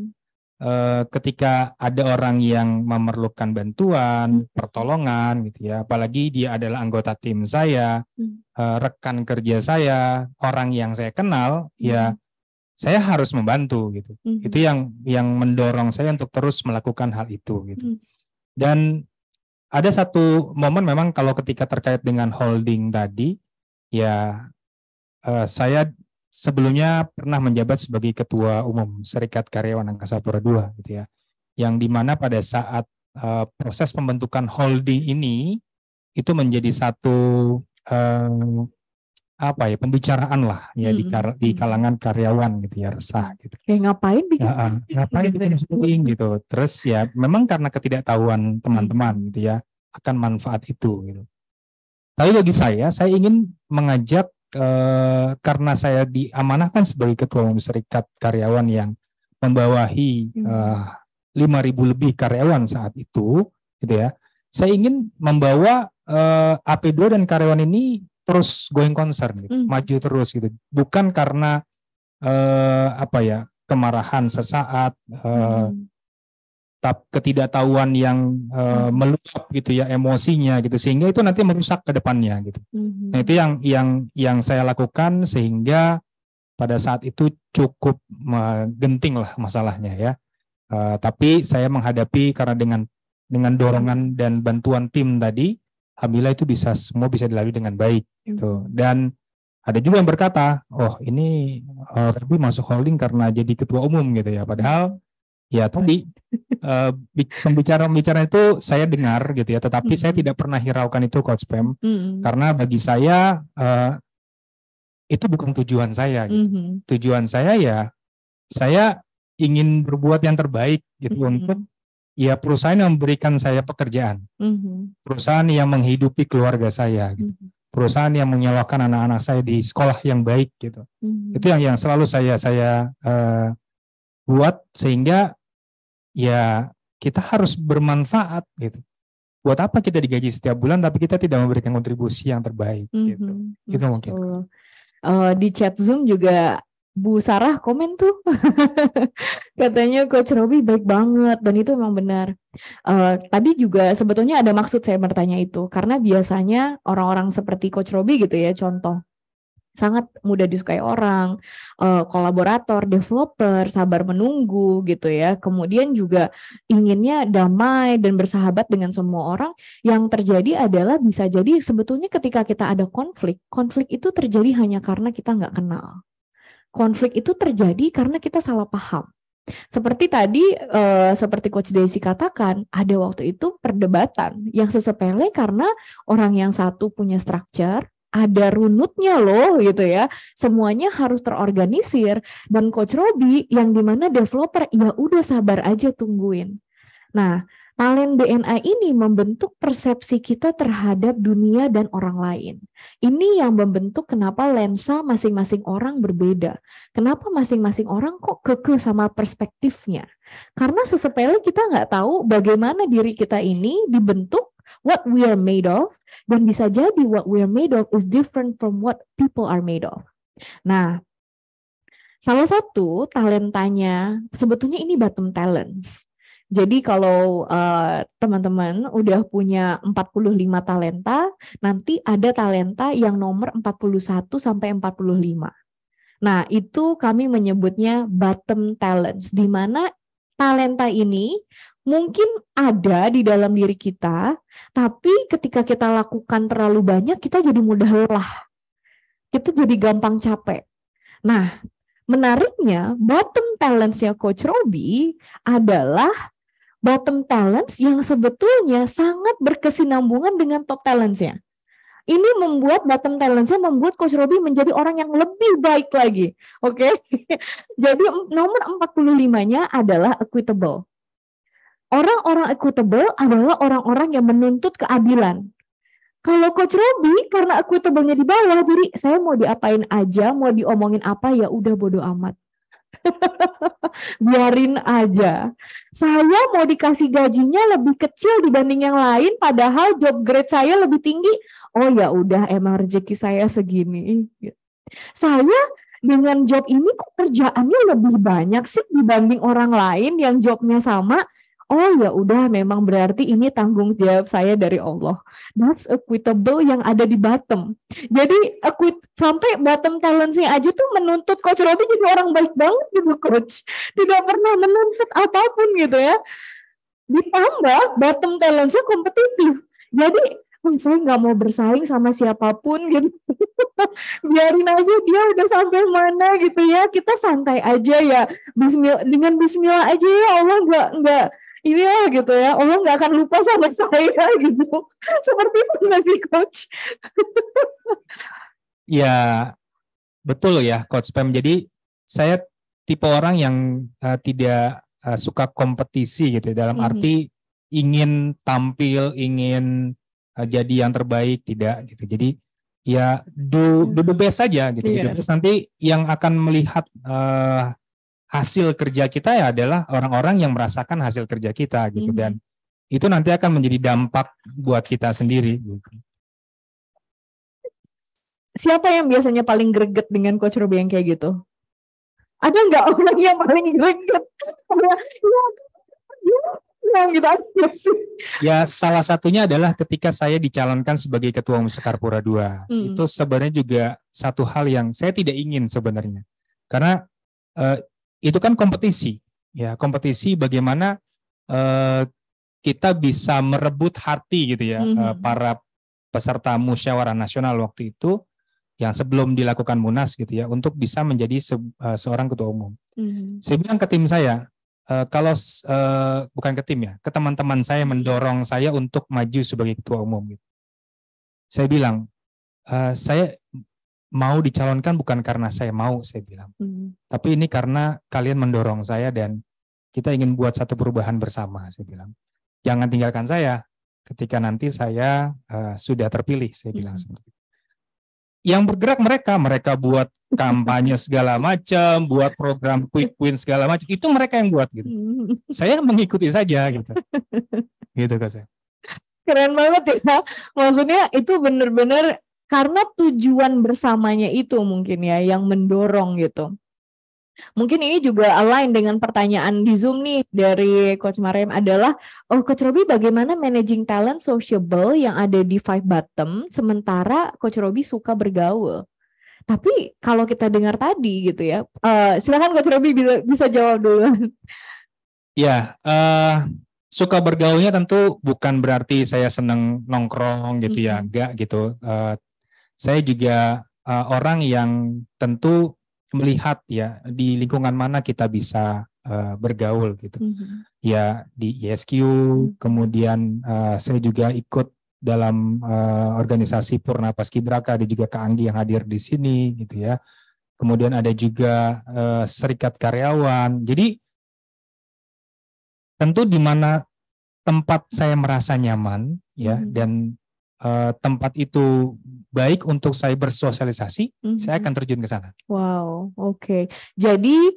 ketika ada orang yang memerlukan bantuan, pertolongan gitu ya, apalagi dia adalah anggota tim saya, rekan kerja saya, orang yang saya kenal, ya saya harus membantu gitu. Itu yang mendorong saya untuk terus melakukan hal itu gitu. Dan ada satu momen memang kalau ketika terkait dengan holding tadi, ya saya sebelumnya pernah menjabat sebagai Ketua Umum Serikat Karyawan Angkasa Pura II gitu ya. Yang dimana pada saat proses pembentukan holding ini itu menjadi satu pembicaraan lah ya di kalangan karyawan gitu ya, resah gitu. Kayak ngapain bikin holding gitu. Terus ya memang karena ketidaktahuan teman-teman gitu ya akan manfaat itu gitu. Tapi bagi saya ingin mengajak karena saya diamanahkan sebagai Ketua Umum Serikat Karyawan yang membawahi 5.000 lebih karyawan saat itu gitu ya. Saya ingin membawa AP2 dan karyawan ini terus going concern gitu, maju terus gitu. Bukan karena kemarahan sesaat, ketidaktahuan yang meluap gitu ya emosinya gitu, sehingga itu nanti merusak ke depannya gitu. Nah, itu yang saya lakukan sehingga pada saat itu cukup genting lah masalahnya ya. Tapi saya menghadapi karena dengan dorongan dan bantuan tim tadi, alhamdulillah itu semua bisa dilalui dengan baik gitu. Dan ada juga yang berkata, oh ini Robi masuk holding karena jadi ketua umum gitu ya. Padahal ya tadi pembicaraan itu saya dengar gitu ya, tetapi saya tidak pernah hiraukan itu Coach Pam, karena bagi saya itu bukan tujuan saya gitu. Tujuan saya ya saya ingin berbuat yang terbaik gitu untuk ya perusahaan yang memberikan saya pekerjaan, perusahaan yang menghidupi keluarga saya, gitu. Perusahaan yang menyalurkan anak-anak saya di sekolah yang baik gitu. Itu yang selalu saya buat, sehingga ya kita harus bermanfaat gitu. Buat apa kita digaji setiap bulan tapi kita tidak memberikan kontribusi yang terbaik gitu. Itu mungkin. Di chat Zoom juga Bu Sarah komen tuh katanya Coach Robi baik banget dan itu memang benar. Tadi juga sebetulnya ada maksud saya bertanya itu karena biasanya orang-orang seperti Coach Robi gitu ya, contoh sangat mudah disukai orang, kolaborator, developer, sabar menunggu gitu ya. Kemudian juga inginnya damai dan bersahabat dengan semua orang. Yang terjadi adalah bisa jadi sebetulnya ketika kita ada konflik itu terjadi hanya karena kita nggak kenal. Konflik itu terjadi karena kita salah paham. Seperti tadi, seperti Coach Desi katakan, ada waktu itu perdebatan yang sesepele karena orang yang satu punya structure, ada runutnya loh gitu ya, semuanya harus terorganisir, dan Coach Robi yang dimana developer, ya udah sabar aja tungguin. Nah, talent DNA ini membentuk persepsi kita terhadap dunia dan orang lain. Ini yang membentuk kenapa lensa masing-masing orang berbeda. Kenapa masing-masing orang kok kekeh sama perspektifnya. Karena sesepele kita nggak tahu bagaimana diri kita ini dibentuk, what we are made of, dan bisa jadi what we are made of is different from what people are made of. Nah, salah satu talentanya, sebetulnya ini bottom talents. Jadi kalau teman-teman udah punya 45 talenta, nanti ada talenta yang nomor 41 sampai 45. Nah, itu kami menyebutnya bottom talents, di mana talenta ini mungkin ada di dalam diri kita, tapi ketika kita lakukan terlalu banyak, kita jadi mudah lelah. Kita jadi gampang capek. Nah, menariknya, bottom talents-nya Coach Robi adalah bottom talents yang sebetulnya sangat berkesinambungan dengan top talents-nya. Ini membuat bottom talents-nya membuat Coach Robi menjadi orang yang lebih baik lagi. Oke. Jadi nomor 45-nya adalah equitable. Orang-orang equitable adalah orang-orang yang menuntut keadilan. Kalau Coach Robi karena equitable-nya di bawah, jadi saya mau diapain aja, mau diomongin apa ya udah bodo amat. Biarin aja. Saya mau dikasih gajinya lebih kecil dibanding yang lain, padahal job grade saya lebih tinggi. Oh ya udah, emang rezeki saya segini. Saya dengan job ini kok kerjaannya lebih banyak sih dibanding orang lain yang jobnya sama. Oh ya udah, memang berarti ini tanggung jawab saya dari Allah. That's equitable yang ada di bottom. Jadi sampai bottom talents-nya aja tuh menuntut Coach Robi jadi orang baik banget gitu, Coach. Tidak pernah menuntut apapun gitu ya. Ditambah bottom talents-nya kompetitif. Jadi saya nggak mau bersaing sama siapapun gitu. Biarin aja dia udah sampai mana gitu ya. Kita santai aja ya. Dengan bismillah aja ya, Allah nggak ini ya gitu ya, Allah nggak akan lupa sama saya gitu. Seperti itu nggak sih, Coach? Ya, betul ya, Coach Pam. Jadi saya tipe orang yang tidak suka kompetisi gitu, dalam arti ingin tampil, ingin jadi yang terbaik, tidak gitu. Jadi ya do the best saja gitu. Iya. Terus nanti yang akan melihat hasil kerja kita ya adalah orang-orang yang merasakan hasil kerja kita gitu, dan itu nanti akan menjadi dampak buat kita sendiri gitu. Siapa yang biasanya paling greget dengan Coach Robi yang kayak gitu? Ada nggak orang yang paling greget? Yang gitu aja sih. Ya, salah satunya adalah ketika saya dicalonkan sebagai Ketua Umum Sekarpura II. Itu sebenarnya juga satu hal yang saya tidak ingin sebenarnya. Karena itu kan kompetisi, ya, kompetisi bagaimana kita bisa merebut hati gitu ya, para peserta musyawarah nasional waktu itu yang sebelum dilakukan Munas gitu ya, untuk bisa menjadi seorang ketua umum. Saya bilang ke tim saya, kalau bukan ke tim ya, ke teman-teman saya mendorong saya untuk maju sebagai ketua umum gitu. Saya bilang, saya mau dicalonkan bukan karena saya mau, saya bilang. Tapi ini karena kalian mendorong saya dan kita ingin buat satu perubahan bersama, saya bilang. Jangan tinggalkan saya ketika nanti saya sudah terpilih, saya bilang seperti itu. Yang bergerak mereka buat kampanye segala macam, buat program quick win segala macam, itu mereka yang buat gitu. Saya mengikuti saja gitu. Gitu kan saya. Keren banget ya. Maksudnya itu benar-benar karena tujuan bersamanya itu mungkin ya yang mendorong gitu. Mungkin ini juga align dengan pertanyaan di Zoom nih dari Coach Mariam adalah, Coach Robi bagaimana managing talent sociable yang ada di Five Bottom sementara Coach Robi suka bergaul. Tapi kalau kita dengar tadi gitu ya, silakan Coach Robi bisa jawab dulu. Ya, suka bergaulnya tentu bukan berarti saya senang nongkrong gitu ya, enggak gitu. Saya juga orang yang tentu melihat ya di lingkungan mana kita bisa bergaul gitu. Ya di ISQ, kemudian saya juga ikut dalam organisasi Purna Paskibraka, ada juga Kak Anggi yang hadir di sini gitu ya. Kemudian ada juga serikat karyawan. Jadi tentu di mana tempat saya merasa nyaman ya dan tempat itu baik untuk saya bersosialisasi, saya akan terjun ke sana. Wow, oke. Jadi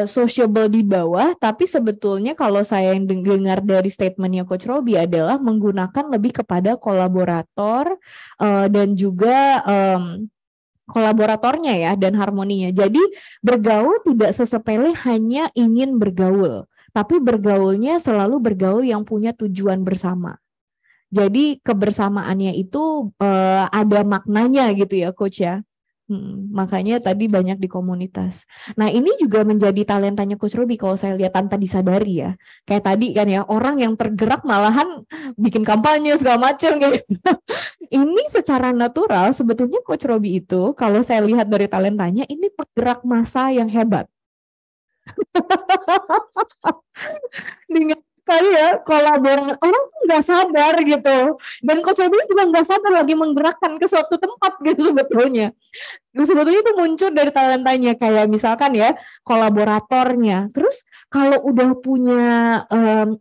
sociable di bawah, tapi sebetulnya kalau saya yang dengar dari statementnya Coach Robi adalah menggunakan lebih kepada kolaborator dan juga kolaboratornya ya dan harmoninya. Jadi bergaul tidak sesepele hanya ingin bergaul, tapi bergaulnya selalu bergaul yang punya tujuan bersama. Jadi kebersamaannya itu ada maknanya gitu ya Coach ya. Makanya tadi banyak di komunitas. Nah ini juga menjadi talentanya Coach Robi kalau saya lihat tanpa disadari ya. Kayak tadi kan ya, orang yang tergerak malahan bikin kampanye segala macam gitu. Ini secara natural sebetulnya Coach Robi itu kalau saya lihat dari talentanya ini penggerak massa yang hebat. Dengan kali ya kolaborasi orang tuh nggak sadar gitu, dan Coach Robi juga nggak sadar lagi menggerakkan ke suatu tempat gitu sebetulnya itu muncul dari talentanya kayak misalkan ya kolaboratornya. Terus kalau udah punya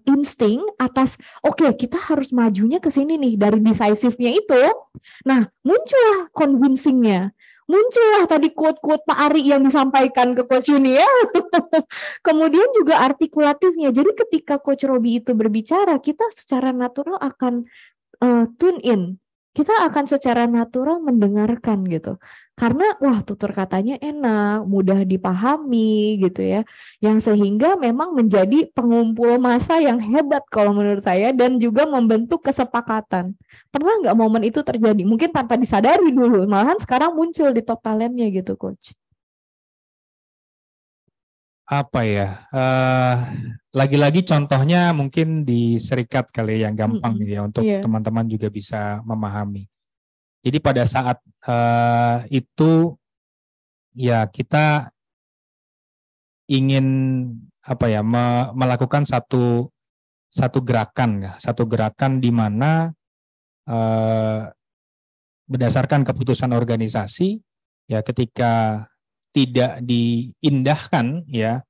insting atas oke, kita harus majunya ke sini nih dari decisive-nya itu, nah muncullah convincing-nya. Muncullah tadi quote-quote Pak Ari yang disampaikan ke Coach Yuni ya. Kemudian juga artikulatifnya. Jadi ketika Coach Robi itu berbicara, kita secara natural akan tune in. Kita akan secara natural mendengarkan gitu. Karena wah tutur katanya enak, mudah dipahami gitu ya. Yang sehingga memang menjadi pengumpul massa yang hebat kalau menurut saya dan juga membentuk kesepakatan. Pernah nggak momen itu terjadi? Mungkin tanpa disadari dulu, malahan sekarang muncul di top talentnya gitu Coach. Apa ya? Lagi-lagi contohnya mungkin di serikat kali yang gampang ya untuk teman-teman juga bisa memahami. Jadi pada saat itu ya kita ingin apa ya melakukan satu gerakan di mana berdasarkan keputusan organisasi ya ketika tidak diindahkan ya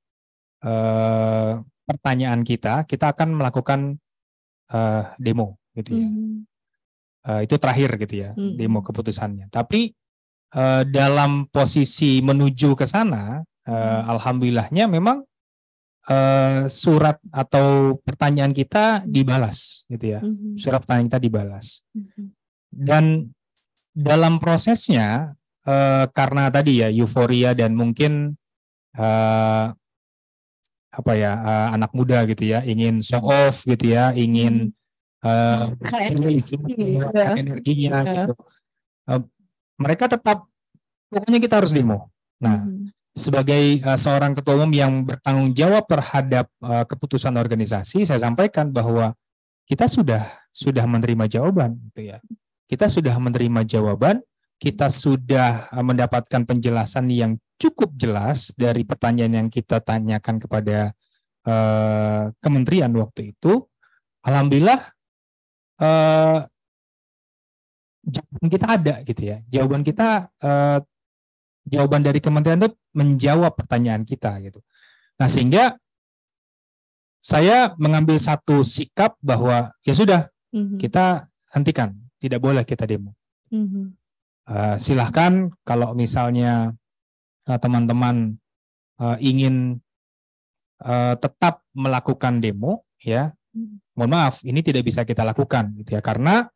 pertanyaan kita akan melakukan demo gitu ya. Itu terakhir gitu ya demo keputusannya. Tapi dalam posisi menuju ke sana, alhamdulillahnya memang surat atau pertanyaan kita dibalas gitu ya. Surat pertanyaan kita dibalas. Dan dalam prosesnya karena tadi ya euforia dan mungkin anak muda gitu ya ingin show off gitu ya, ingin energinya gitu. Mereka tetap pokoknya kita harus demo. Nah, sebagai seorang ketua umum yang bertanggung jawab terhadap keputusan organisasi, saya sampaikan bahwa kita sudah menerima jawaban gitu ya. Kita sudah menerima jawaban, kita sudah mendapatkan penjelasan yang cukup jelas dari pertanyaan yang kita tanyakan kepada kementerian waktu itu. Alhamdulillah jawaban kita ada gitu ya. Jawaban dari kementerian itu menjawab pertanyaan kita gitu. Nah, sehingga saya mengambil satu sikap bahwa ya sudah kita hentikan, tidak boleh kita demo. Silahkan kalau misalnya teman-teman ingin tetap melakukan demo ya, mohon maaf ini tidak bisa kita lakukan gitu ya, karena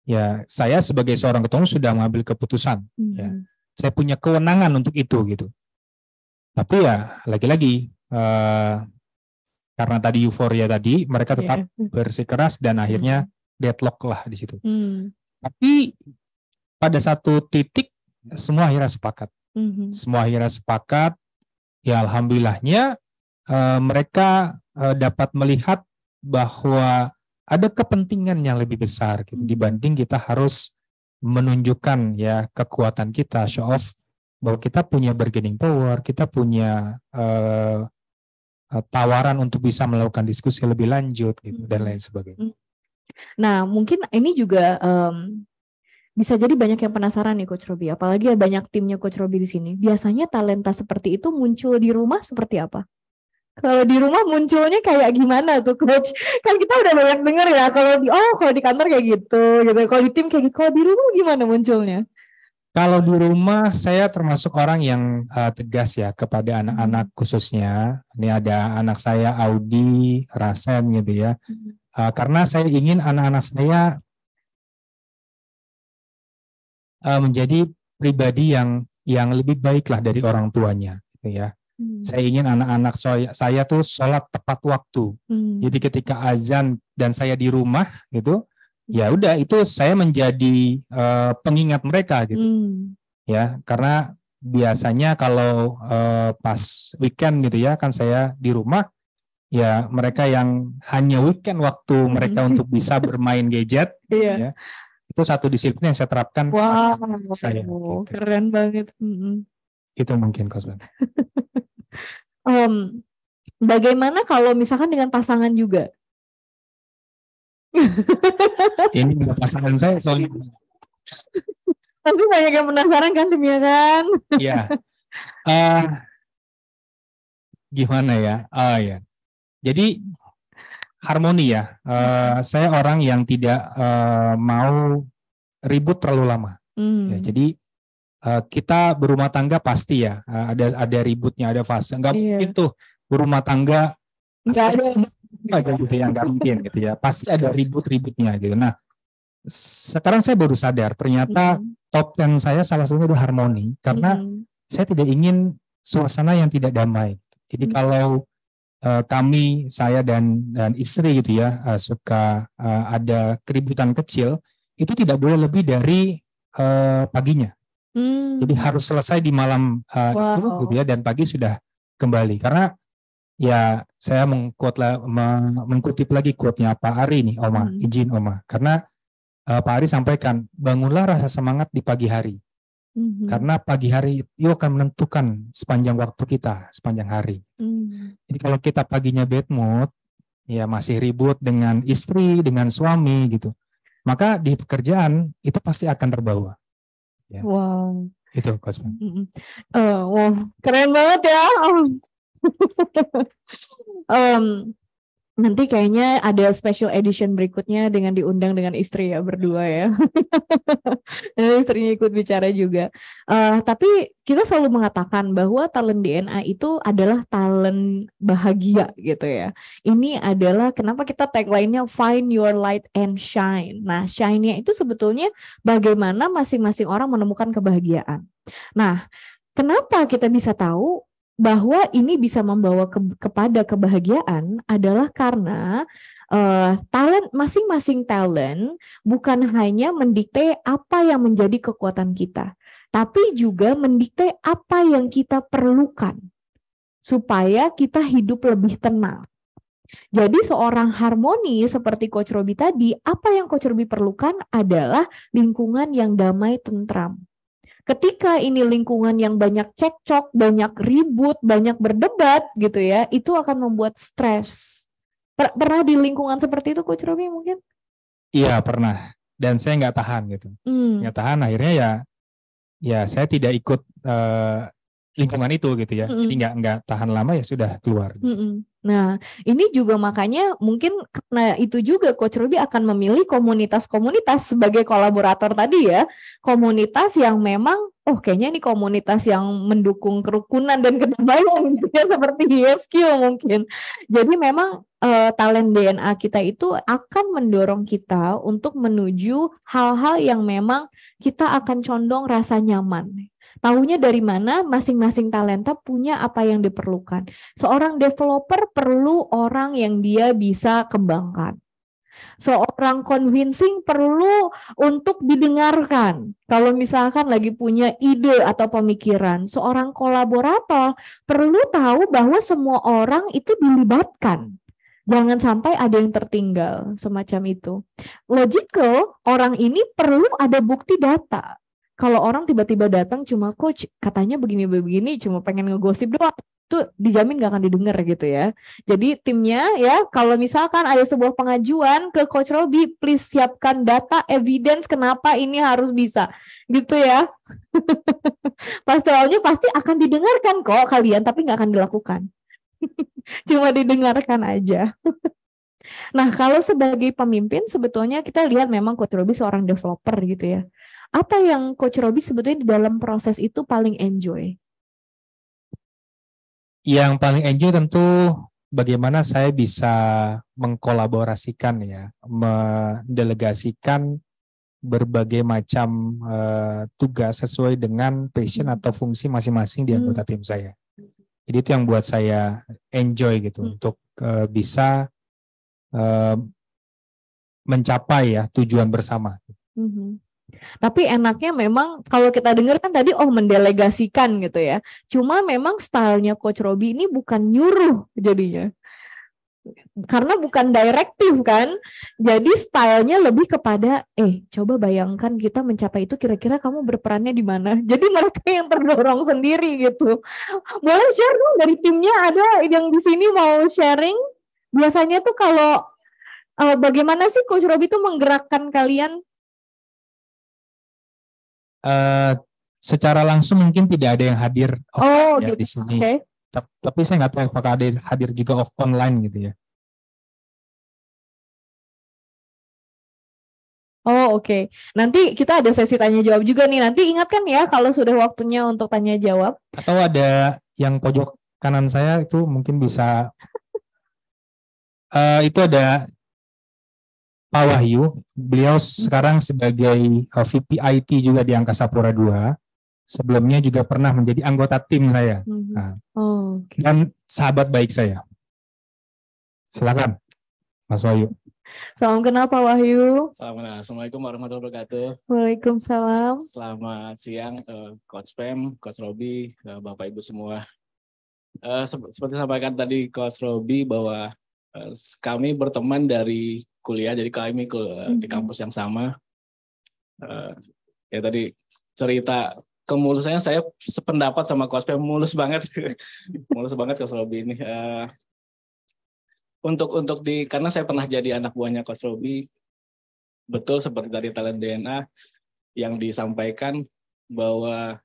ya saya sebagai seorang ketua umum sudah mengambil keputusan ya. Saya punya kewenangan untuk itu gitu. Tapi ya lagi-lagi karena tadi euforia tadi, mereka tetap bersikeras dan akhirnya deadlock lah di situ. Tapi pada satu titik semua akhirnya sepakat. Semua akhirnya sepakat. Ya alhamdulillahnya mereka dapat melihat bahwa ada kepentingan yang lebih besar gitu, dibanding kita harus menunjukkan ya kekuatan kita, show off bahwa kita punya bargaining power, kita punya tawaran untuk bisa melakukan diskusi lebih lanjut gitu dan lain sebagainya. Nah, mungkin ini juga bisa jadi banyak yang penasaran nih Coach Robby, apalagi banyak timnya Coach Robby di sini. Biasanya talenta seperti itu muncul di rumah seperti apa? Kalau di rumah munculnya kayak gimana tuh Coach? Kan kita udah banyak denger ya kalau di kantor kayak gitu. Kalau di tim kayak gitu. Kalau di rumah gimana munculnya? Kalau di rumah saya termasuk orang yang tegas ya kepada anak-anak khususnya. Ini ada anak saya Audi, Rasen gitu ya. Karena saya ingin anak-anak saya menjadi pribadi yang lebih baik lah dari orang tuanya gitu ya. Saya ingin anak-anak saya tuh sholat tepat waktu. Jadi ketika azan dan saya di rumah gitu, ya udah itu saya menjadi pengingat mereka gitu. Ya, karena biasanya kalau pas weekend gitu ya, kan saya di rumah, ya mereka yang hanya weekend waktu mereka untuk bisa bermain gadget, ya, itu satu disiplin yang saya terapkan. Wow, saya, gitu. Keren banget. Itu mungkin Coach. Bagaimana kalau misalkan dengan pasangan juga? Ini pasangan saya soalnya. Pasti banyak yang penasaran kan Tim ya kan? Iya. Gimana ya? Ya. Jadi harmoni ya. Saya orang yang tidak mau ribut terlalu lama. Ya, jadi kita berumah tangga pasti ya ada ributnya, ada fase. Enggak mungkin tuh berumah tangga enggak ada gitu ya, enggak mungkin gitu ya. Pasti ada ribut-ributnya gitu. Nah, sekarang saya baru sadar ternyata top 10 saya salah satunya itu harmoni, karena saya tidak ingin suasana yang tidak damai. Jadi kalau kami, saya dan istri gitu ya suka ada keributan kecil, itu tidak boleh lebih dari paginya. Jadi harus selesai di malam itu gitu ya, dan pagi sudah kembali. Karena ya saya mengkutip lagi quote-nya Pak Ari nih, Oma, izin Oma. Karena Pak Ari sampaikan, bangunlah rasa semangat di pagi hari. Karena pagi hari itu akan menentukan sepanjang waktu kita, sepanjang hari. Jadi kalau kita paginya bad mood, ya masih ribut dengan istri, dengan suami gitu, maka di pekerjaan itu pasti akan terbawa. Ya. Wow. Itu Coach. Wow, keren banget ya. Nanti kayaknya ada special edition berikutnya dengan diundang dengan istri ya berdua ya. Dan istrinya ikut bicara juga. Tapi kita selalu mengatakan bahwa talent DNA itu adalah talent bahagia gitu ya. Ini adalah kenapa kita tagline-nya find your light and shine. Nah, shine-nya itu sebetulnya bagaimana masing-masing orang menemukan kebahagiaan. Nah, kenapa kita bisa tahu bahwa ini bisa membawa kepada kebahagiaan adalah karena talent, masing-masing talent bukan hanya mendikte apa yang menjadi kekuatan kita, tapi juga mendikte apa yang kita perlukan supaya kita hidup lebih tenang. Jadi seorang harmoni seperti Coach Robby tadi, apa yang Coach Robby perlukan adalah lingkungan yang damai, tentram. Ketika ini lingkungan yang banyak cekcok, banyak ribut, banyak berdebat gitu ya, itu akan membuat stres. Pernah di lingkungan seperti itu Coach Robby mungkin? Iya pernah, dan saya nggak tahan gitu. Nggak tahan, akhirnya ya saya tidak ikut lingkungan itu gitu ya. Jadi nggak tahan lama, ya sudah keluar. Nah, ini juga makanya mungkin karena itu juga Coach Robby akan memilih komunitas-komunitas sebagai kolaborator tadi ya. Komunitas yang memang, kayaknya ini komunitas yang mendukung kerukunan dan kedamaian gitu ya, seperti HSQ mungkin. Jadi memang talent DNA kita itu akan mendorong kita untuk menuju hal-hal yang memang kita akan condong rasa nyaman. Taunya dari mana masing-masing talenta punya apa yang diperlukan. Seorang developer perlu orang yang dia bisa kembangkan. Seorang convincing perlu untuk didengarkan. Kalau misalkan lagi punya ide atau pemikiran, seorang kolaborator perlu tahu bahwa semua orang itu dilibatkan. Jangan sampai ada yang tertinggal, semacam itu. Logical, orang ini perlu ada bukti data. Kalau orang tiba-tiba datang cuma coach katanya begini-begini, cuma pengen ngegosip doang, itu dijamin gak akan didengar gitu ya. Jadi timnya ya, kalau misalkan ada sebuah pengajuan ke Coach Robi, please siapkan data, evidence kenapa ini harus bisa, gitu ya. Pastoral-nya pasti akan didengarkan kok kalian, tapi gak akan dilakukan. Cuma didengarkan aja. Nah, kalau sebagai pemimpin sebetulnya kita lihat memang Coach Robi seorang developer gitu ya. Apa yang Coach Robi sebetulnya di dalam proses itu paling enjoy? Yang paling enjoy tentu bagaimana saya bisa mengkolaborasikan ya, mendelegasikan berbagai macam tugas sesuai dengan passion atau fungsi masing-masing di anggota tim saya. Jadi itu yang buat saya enjoy gitu untuk bisa mencapai ya tujuan bersama. Tapi enaknya memang kalau kita dengar kan tadi mendelegasikan gitu ya. Cuma memang stylenya Coach Robi ini bukan nyuruh jadinya. Karena bukan direktif kan. Jadi stylenya lebih kepada coba bayangkan kita mencapai itu kira-kira kamu berperannya di mana. Jadi mereka yang terdorong sendiri gitu. Boleh share dong dari timnya, ada yang di sini mau sharing? Biasanya tuh kalau bagaimana sih Coach Robi tuh menggerakkan kalian? Secara langsung mungkin tidak ada yang hadir gitu. di sini. Okay. Tapi saya nggak tahu apakah ada hadir juga online gitu ya. Oke. Nanti kita ada sesi tanya jawab juga nih. Nanti ingatkan ya kalau sudah waktunya untuk tanya jawab. Atau ada yang pojok kanan saya itu mungkin bisa. Itu ada Pak Wahyu, beliau sekarang sebagai VP IT juga di Angkasa Pura II. Sebelumnya juga pernah menjadi anggota tim saya. Dan sahabat baik saya. Silakan, Mas Wahyu. Salam kenal Pak Wahyu. Assalamualaikum warahmatullahi wabarakatuh. Waalaikumsalam. Selamat siang, Coach Pem, Coach Robi, Bapak Ibu semua. Seperti sampaikan tadi Coach Robi bahwa kami berteman dari kuliah, jadi kami di kampus yang sama. Ya tadi cerita kemulusannya saya sependapat sama Coach Pem, mulus banget, mulus banget Coach Robi ini. Karena saya pernah jadi anak buahnya Coach Robi, betul seperti tadi talent DNA yang disampaikan bahwa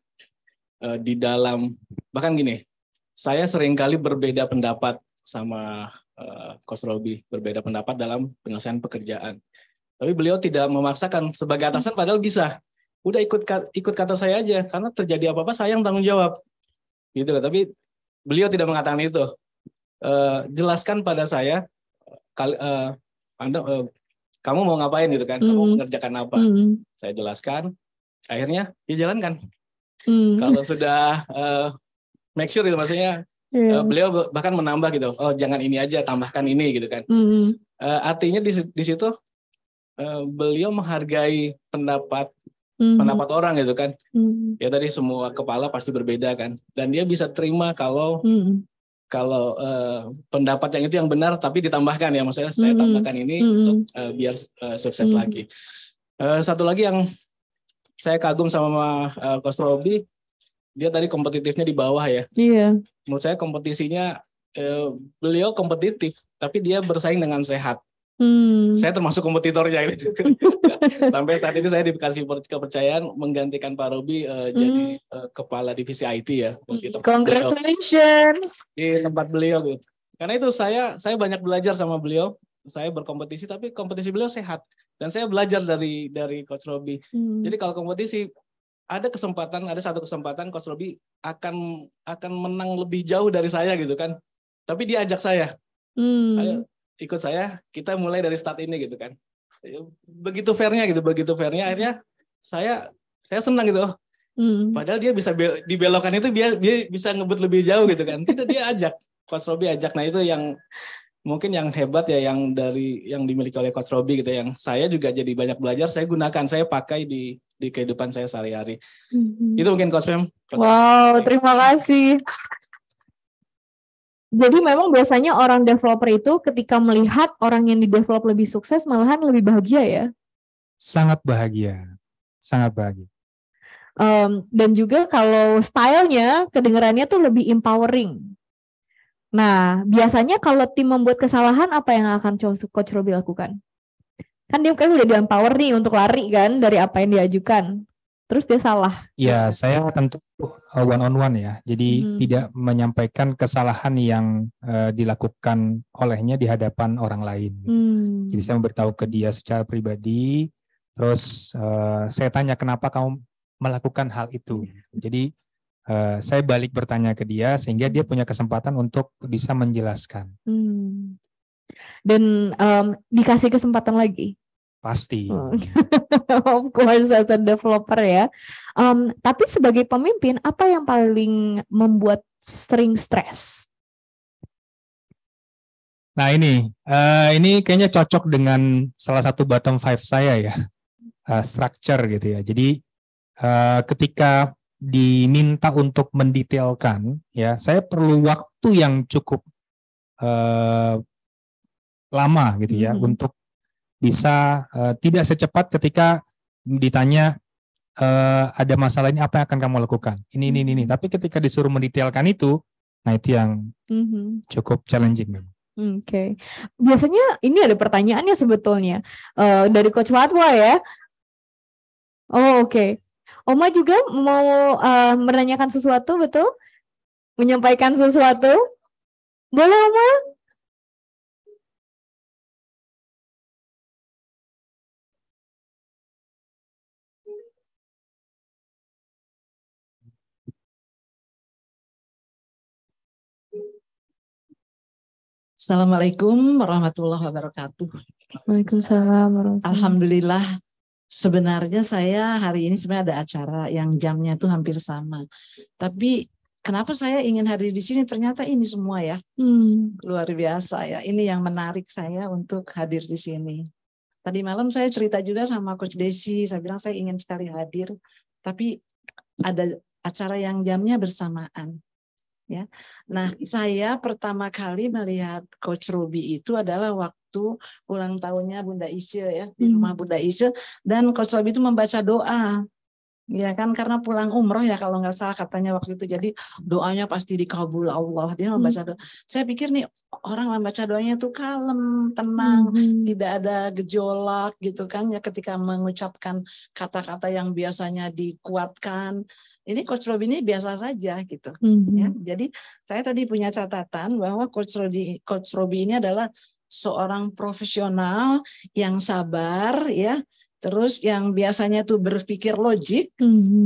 di dalam bahkan gini, saya seringkali berbeda pendapat sama Coach Robi, berbeda pendapat dalam penyelesaian pekerjaan. Tapi beliau tidak memaksakan sebagai atasan, padahal bisa. Udah ikut kata saya aja, karena terjadi apa-apa saya yang tanggung jawab. Gitu. Tapi beliau tidak mengatakan itu. Jelaskan pada saya, kamu mau ngapain gitu kan? Kamu mau mengerjakan apa? Saya jelaskan. Akhirnya dijalankan. Kalau sudah make sure itu maksudnya. Beliau bahkan menambah gitu, jangan ini aja, tambahkan ini gitu kan. Artinya di situ beliau menghargai pendapat orang gitu kan. Ya tadi semua kepala pasti berbeda kan, dan dia bisa terima kalau pendapat yang itu yang benar tapi ditambahkan ya, maksudnya saya tambahkan ini untuk biar sukses lagi. Satu lagi yang saya kagum sama Coach Robi, dia tadi kompetitifnya di bawah ya. Iya. Menurut saya kompetisinya beliau kompetitif, tapi dia bersaing dengan sehat. Saya termasuk kompetitornya gitu. Sampai saat ini saya dikasih kepercayaan menggantikan Pak Robi jadi kepala divisi IT ya. Congratulations. Di tempat beliau gitu. Karena itu saya banyak belajar sama beliau. Saya berkompetisi tapi kompetisi beliau sehat. Dan saya belajar dari Coach Robi. Jadi kalau kompetisi ada satu kesempatan Coach Robi akan menang lebih jauh dari saya gitu kan. Tapi dia ajak saya. Ayo ikut saya, kita mulai dari start ini gitu kan. Begitu fairnya akhirnya saya senang gitu. Padahal dia bisa dibelokkan itu dia bisa ngebut lebih jauh gitu kan. Tidak, dia ajak. Coach Robi ajak. Nah itu yang mungkin yang hebat ya, yang dimiliki oleh Coach Robi gitu. Yang saya juga jadi banyak belajar. Saya gunakan, saya pakai di kehidupan saya sehari-hari. Itu mungkin Coach Pem. Wow, terima kasih. Jadi memang biasanya orang developer itu ketika melihat orang yang di-develop lebih sukses malahan lebih bahagia ya? Sangat bahagia. Sangat bahagia. Dan juga kalau stylenya kedengarannya tuh lebih empowering. Nah, biasanya kalau tim membuat kesalahan, apa yang akan Coach Robi lakukan? Kan dia kan udah di-empower nih untuk lari kan dari apa yang diajukan. Terus dia salah. Ya, saya tentu one on one ya. Jadi tidak menyampaikan kesalahan yang dilakukan olehnya di hadapan orang lain. Jadi saya memberitahu ke dia secara pribadi. Terus saya tanya kenapa kamu melakukan hal itu. Jadi saya balik bertanya ke dia sehingga dia punya kesempatan untuk bisa menjelaskan. Dan dikasih kesempatan lagi. Pasti. Of course as a developer ya. Tapi sebagai pemimpin apa yang paling membuat sering stres? Nah ini kayaknya cocok dengan salah satu bottom 5 saya ya. Structure gitu ya. Jadi ketika diminta untuk mendetailkan ya, saya perlu waktu yang cukup lama gitu ya untuk bisa tidak secepat ketika ditanya ada masalah ini apa yang akan kamu lakukan ini. Tapi ketika disuruh mendetailkan itu, nah itu yang cukup challenging memang. Oke. Biasanya ini ada pertanyaannya sebetulnya dari Coach Fatwa ya. Oh oke. Oma juga mau menanyakan sesuatu, betul? Menyampaikan sesuatu? Boleh Oma? Assalamualaikum warahmatullahi wabarakatuh. Waalaikumsalam. Alhamdulillah. Sebenarnya saya hari ini sebenarnya ada acara yang jamnya tuh hampir sama. Tapi kenapa saya ingin hadir di sini? Ternyata ini semua ya. Luar biasa ya. Ini yang menarik saya untuk hadir di sini. Tadi malam saya cerita juga sama Coach Desi. Saya bilang saya ingin sekali hadir. Tapi ada acara yang jamnya bersamaan. Ya, nah saya pertama kali melihat Coach Robi itu adalah waktu ulang tahunnya Bunda Isya ya di rumah Bunda Isya, dan Coach Robi itu membaca doa, ya kan, karena pulang umroh ya kalau nggak salah katanya waktu itu, jadi doanya pasti dikabul Allah. Dia membaca doa. Saya pikir nih orang membaca doanya itu kalem, tenang, tidak ada gejolak gitu kan ya ketika mengucapkan kata-kata yang biasanya dikuatkan. Ini Coach Robi ini biasa saja gitu. Ya, jadi saya tadi punya catatan bahwa Coach Robi ini adalah seorang profesional yang sabar ya, terus yang biasanya tuh berpikir logik,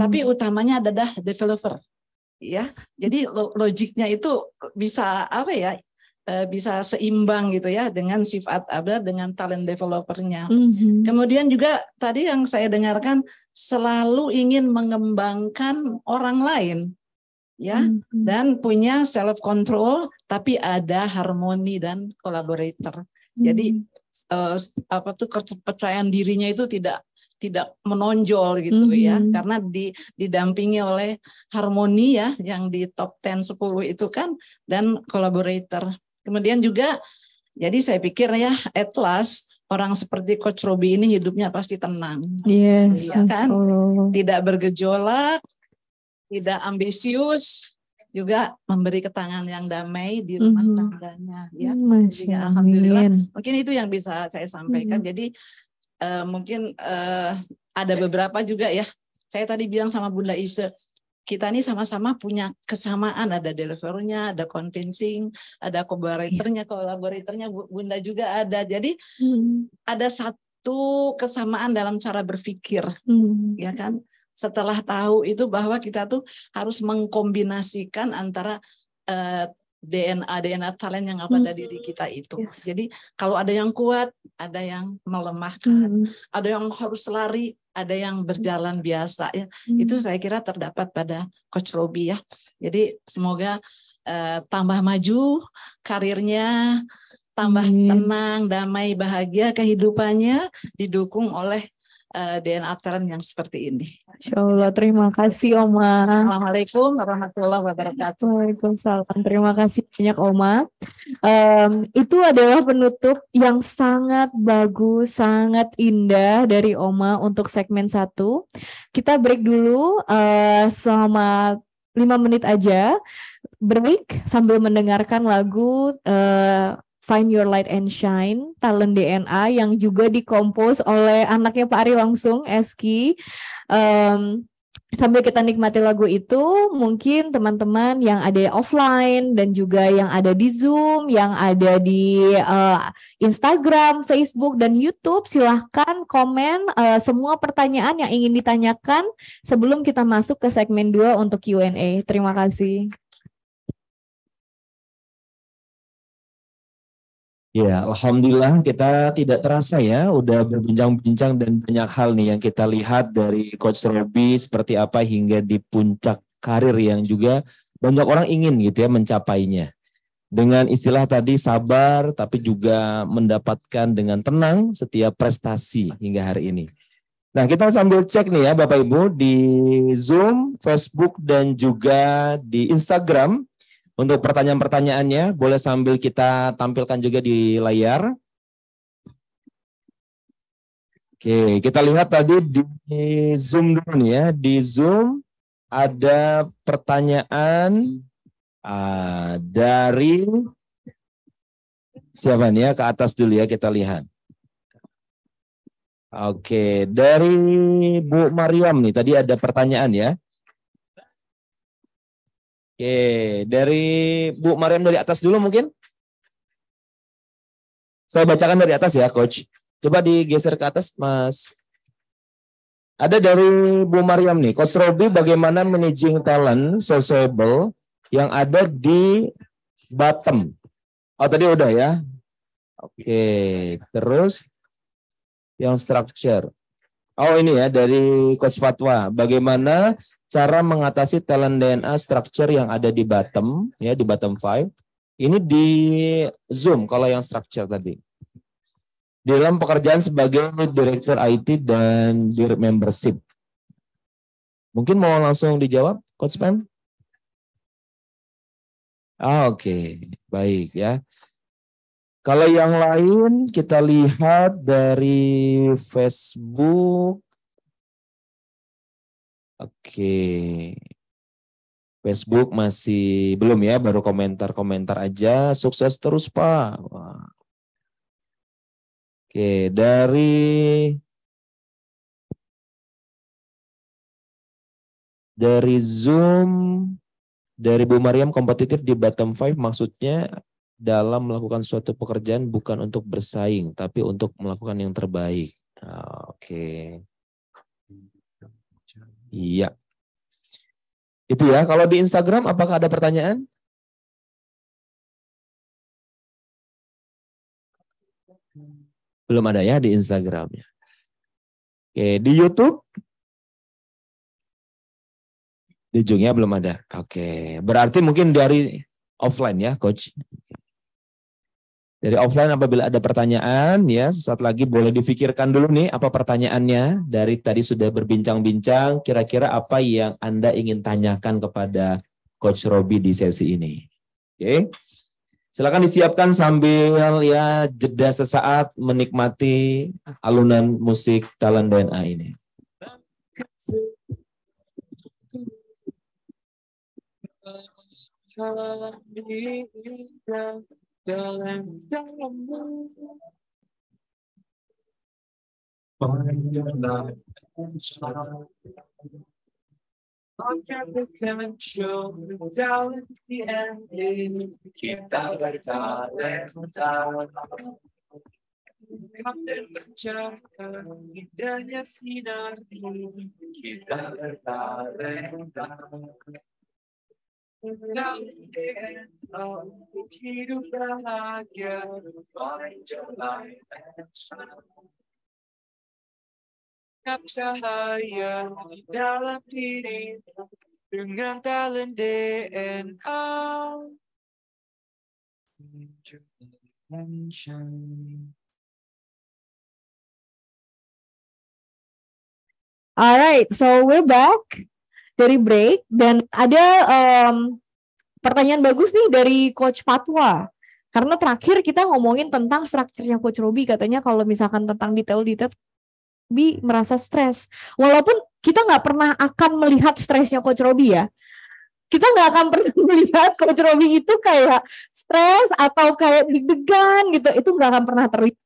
tapi utamanya adalah developer. Ya, jadi logiknya itu bisa apa ya? Bisa seimbang gitu ya dengan sifat Abdul dengan talent developernya. Kemudian juga tadi yang saya dengarkan selalu ingin mengembangkan orang lain ya, dan punya self control tapi ada harmoni dan collaborator. Jadi kepercayaan dirinya itu tidak menonjol gitu ya, karena didampingi oleh harmoni ya yang di top 10 10 itu kan, dan collaborator. Kemudian juga, jadi saya pikir ya, at last orang seperti Coach Robi ini hidupnya pasti tenang, ya kan, tidak bergejolak, tidak ambisius, juga memberi ketangan yang damai di rumah tangganya. Ya, jadi, alhamdulillah. Mungkin itu yang bisa saya sampaikan. Jadi mungkin ada beberapa juga ya. Saya tadi bilang sama Bunda Isya, kita ini sama-sama punya kesamaan, ada delivernya, ada convincing, ada kolaboratornya Bunda juga ada. Jadi ada satu kesamaan dalam cara berpikir, ya kan? Setelah tahu itu bahwa kita tuh harus mengkombinasikan antara DNA talent yang pada diri kita itu. Jadi kalau ada yang kuat, ada yang melemahkan, ada yang harus lari, ada yang berjalan biasa ya. Itu saya kira terdapat pada Coach Robi ya. Jadi semoga tambah maju karirnya, tambah tenang, damai, bahagia kehidupannya, didukung oleh DNA Talent yang seperti ini. Insya Allah, terima kasih Oma. Assalamualaikum warahmatullahi wabarakatuh. Waalaikumsalam. Terima kasih banyak Oma. Itu adalah penutup yang sangat bagus, sangat indah dari Oma untuk segmen 1. Kita break dulu selama 5 menit aja. Break sambil mendengarkan lagu Find Your Light and Shine, Talent DNA yang juga dikompos oleh anaknya Pak Ari langsung, Eski. Sambil kita nikmati lagu itu, mungkin teman-teman yang ada offline dan juga yang ada di Zoom, yang ada di Instagram, Facebook, dan YouTube, silahkan komen semua pertanyaan yang ingin ditanyakan sebelum kita masuk ke segmen 2 untuk Q&A. Terima kasih. Ya, alhamdulillah kita tidak terasa ya, udah berbincang-bincang dan banyak hal nih yang kita lihat dari Coach Robi seperti apa hingga di puncak karir yang juga banyak orang ingin gitu ya mencapainya. Dengan istilah tadi sabar, tapi juga mendapatkan dengan tenang setiap prestasi hingga hari ini. Nah, kita sambil cek nih ya Bapak Ibu di Zoom, Facebook, dan juga di Instagram. Untuk pertanyaan-pertanyaannya, boleh sambil kita tampilkan juga di layar. Oke, kita lihat tadi di Zoom dulu nih ya. Di Zoom ada pertanyaan dari siapa nih ya? Ke atas dulu ya, kita lihat. Oke, dari Bu Mariam nih, tadi ada pertanyaan ya. Oke, dari Bu Mariam dari atas dulu mungkin. Saya bacakan dari atas ya, Coach. Coba digeser ke atas, Mas. Ada dari Bu Mariam nih, Coach Robi bagaimana managing talent sociable yang ada di bottom. Oh, tadi udah ya. Oke, terus yang structure. Oh, ini ya dari Coach Fatwa. Bagaimana cara mengatasi talent DNA structure yang ada di bottom, ya di bottom 5. Ini di Zoom kalau yang structure tadi. Di dalam pekerjaan sebagai Direktur IT dan di membership. Mungkin mau langsung dijawab, Coach Pam? Oke, baik ya. Kalau yang lain kita lihat dari Facebook. Oke. Facebook masih belum ya, baru komentar-komentar aja. Sukses terus, Pak. Wah. Oke, dari Zoom, dari Bu Mariam, kompetitif di bottom 5 maksudnya dalam melakukan suatu pekerjaan bukan untuk bersaing, tapi untuk melakukan yang terbaik. Oke. Iya. Itu ya, kalau di Instagram apakah ada pertanyaan? Belum ada ya di Instagramnya. Oke, di YouTube? Di ujungnya belum ada. Oke, berarti mungkin dari offline ya, Coach. Dari offline apabila ada pertanyaan ya, sesaat lagi boleh difikirkan dulu nih apa pertanyaannya. Dari tadi sudah berbincang-bincang, kira-kira apa yang Anda ingin tanyakan kepada Coach Robi di sesi ini. Oke. Silakan disiapkan sambil ya jeda sesaat menikmati alunan musik Talent DNA ini. Potential talent kita bertalenta Kapten bercakap indahnya sinar kita bertalenta untuk hidup bahagia find your life and shine Ungkap cahaya di dalam diri dengan talent DNA. Alright, so we're back dari break dan ada pertanyaan bagus nih dari Coach Fatwa. Karena terakhir kita ngomongin tentang strukturnya Coach Robi, katanya kalau misalkan tentang detail-detail Robi merasa stres. Walaupun kita nggak pernah akan melihat stresnya Coach Robi ya. Kita nggak akan pernah melihat Coach Robi itu kayak stres atau kayak deg-degan gitu. Itu nggak akan pernah terlihat.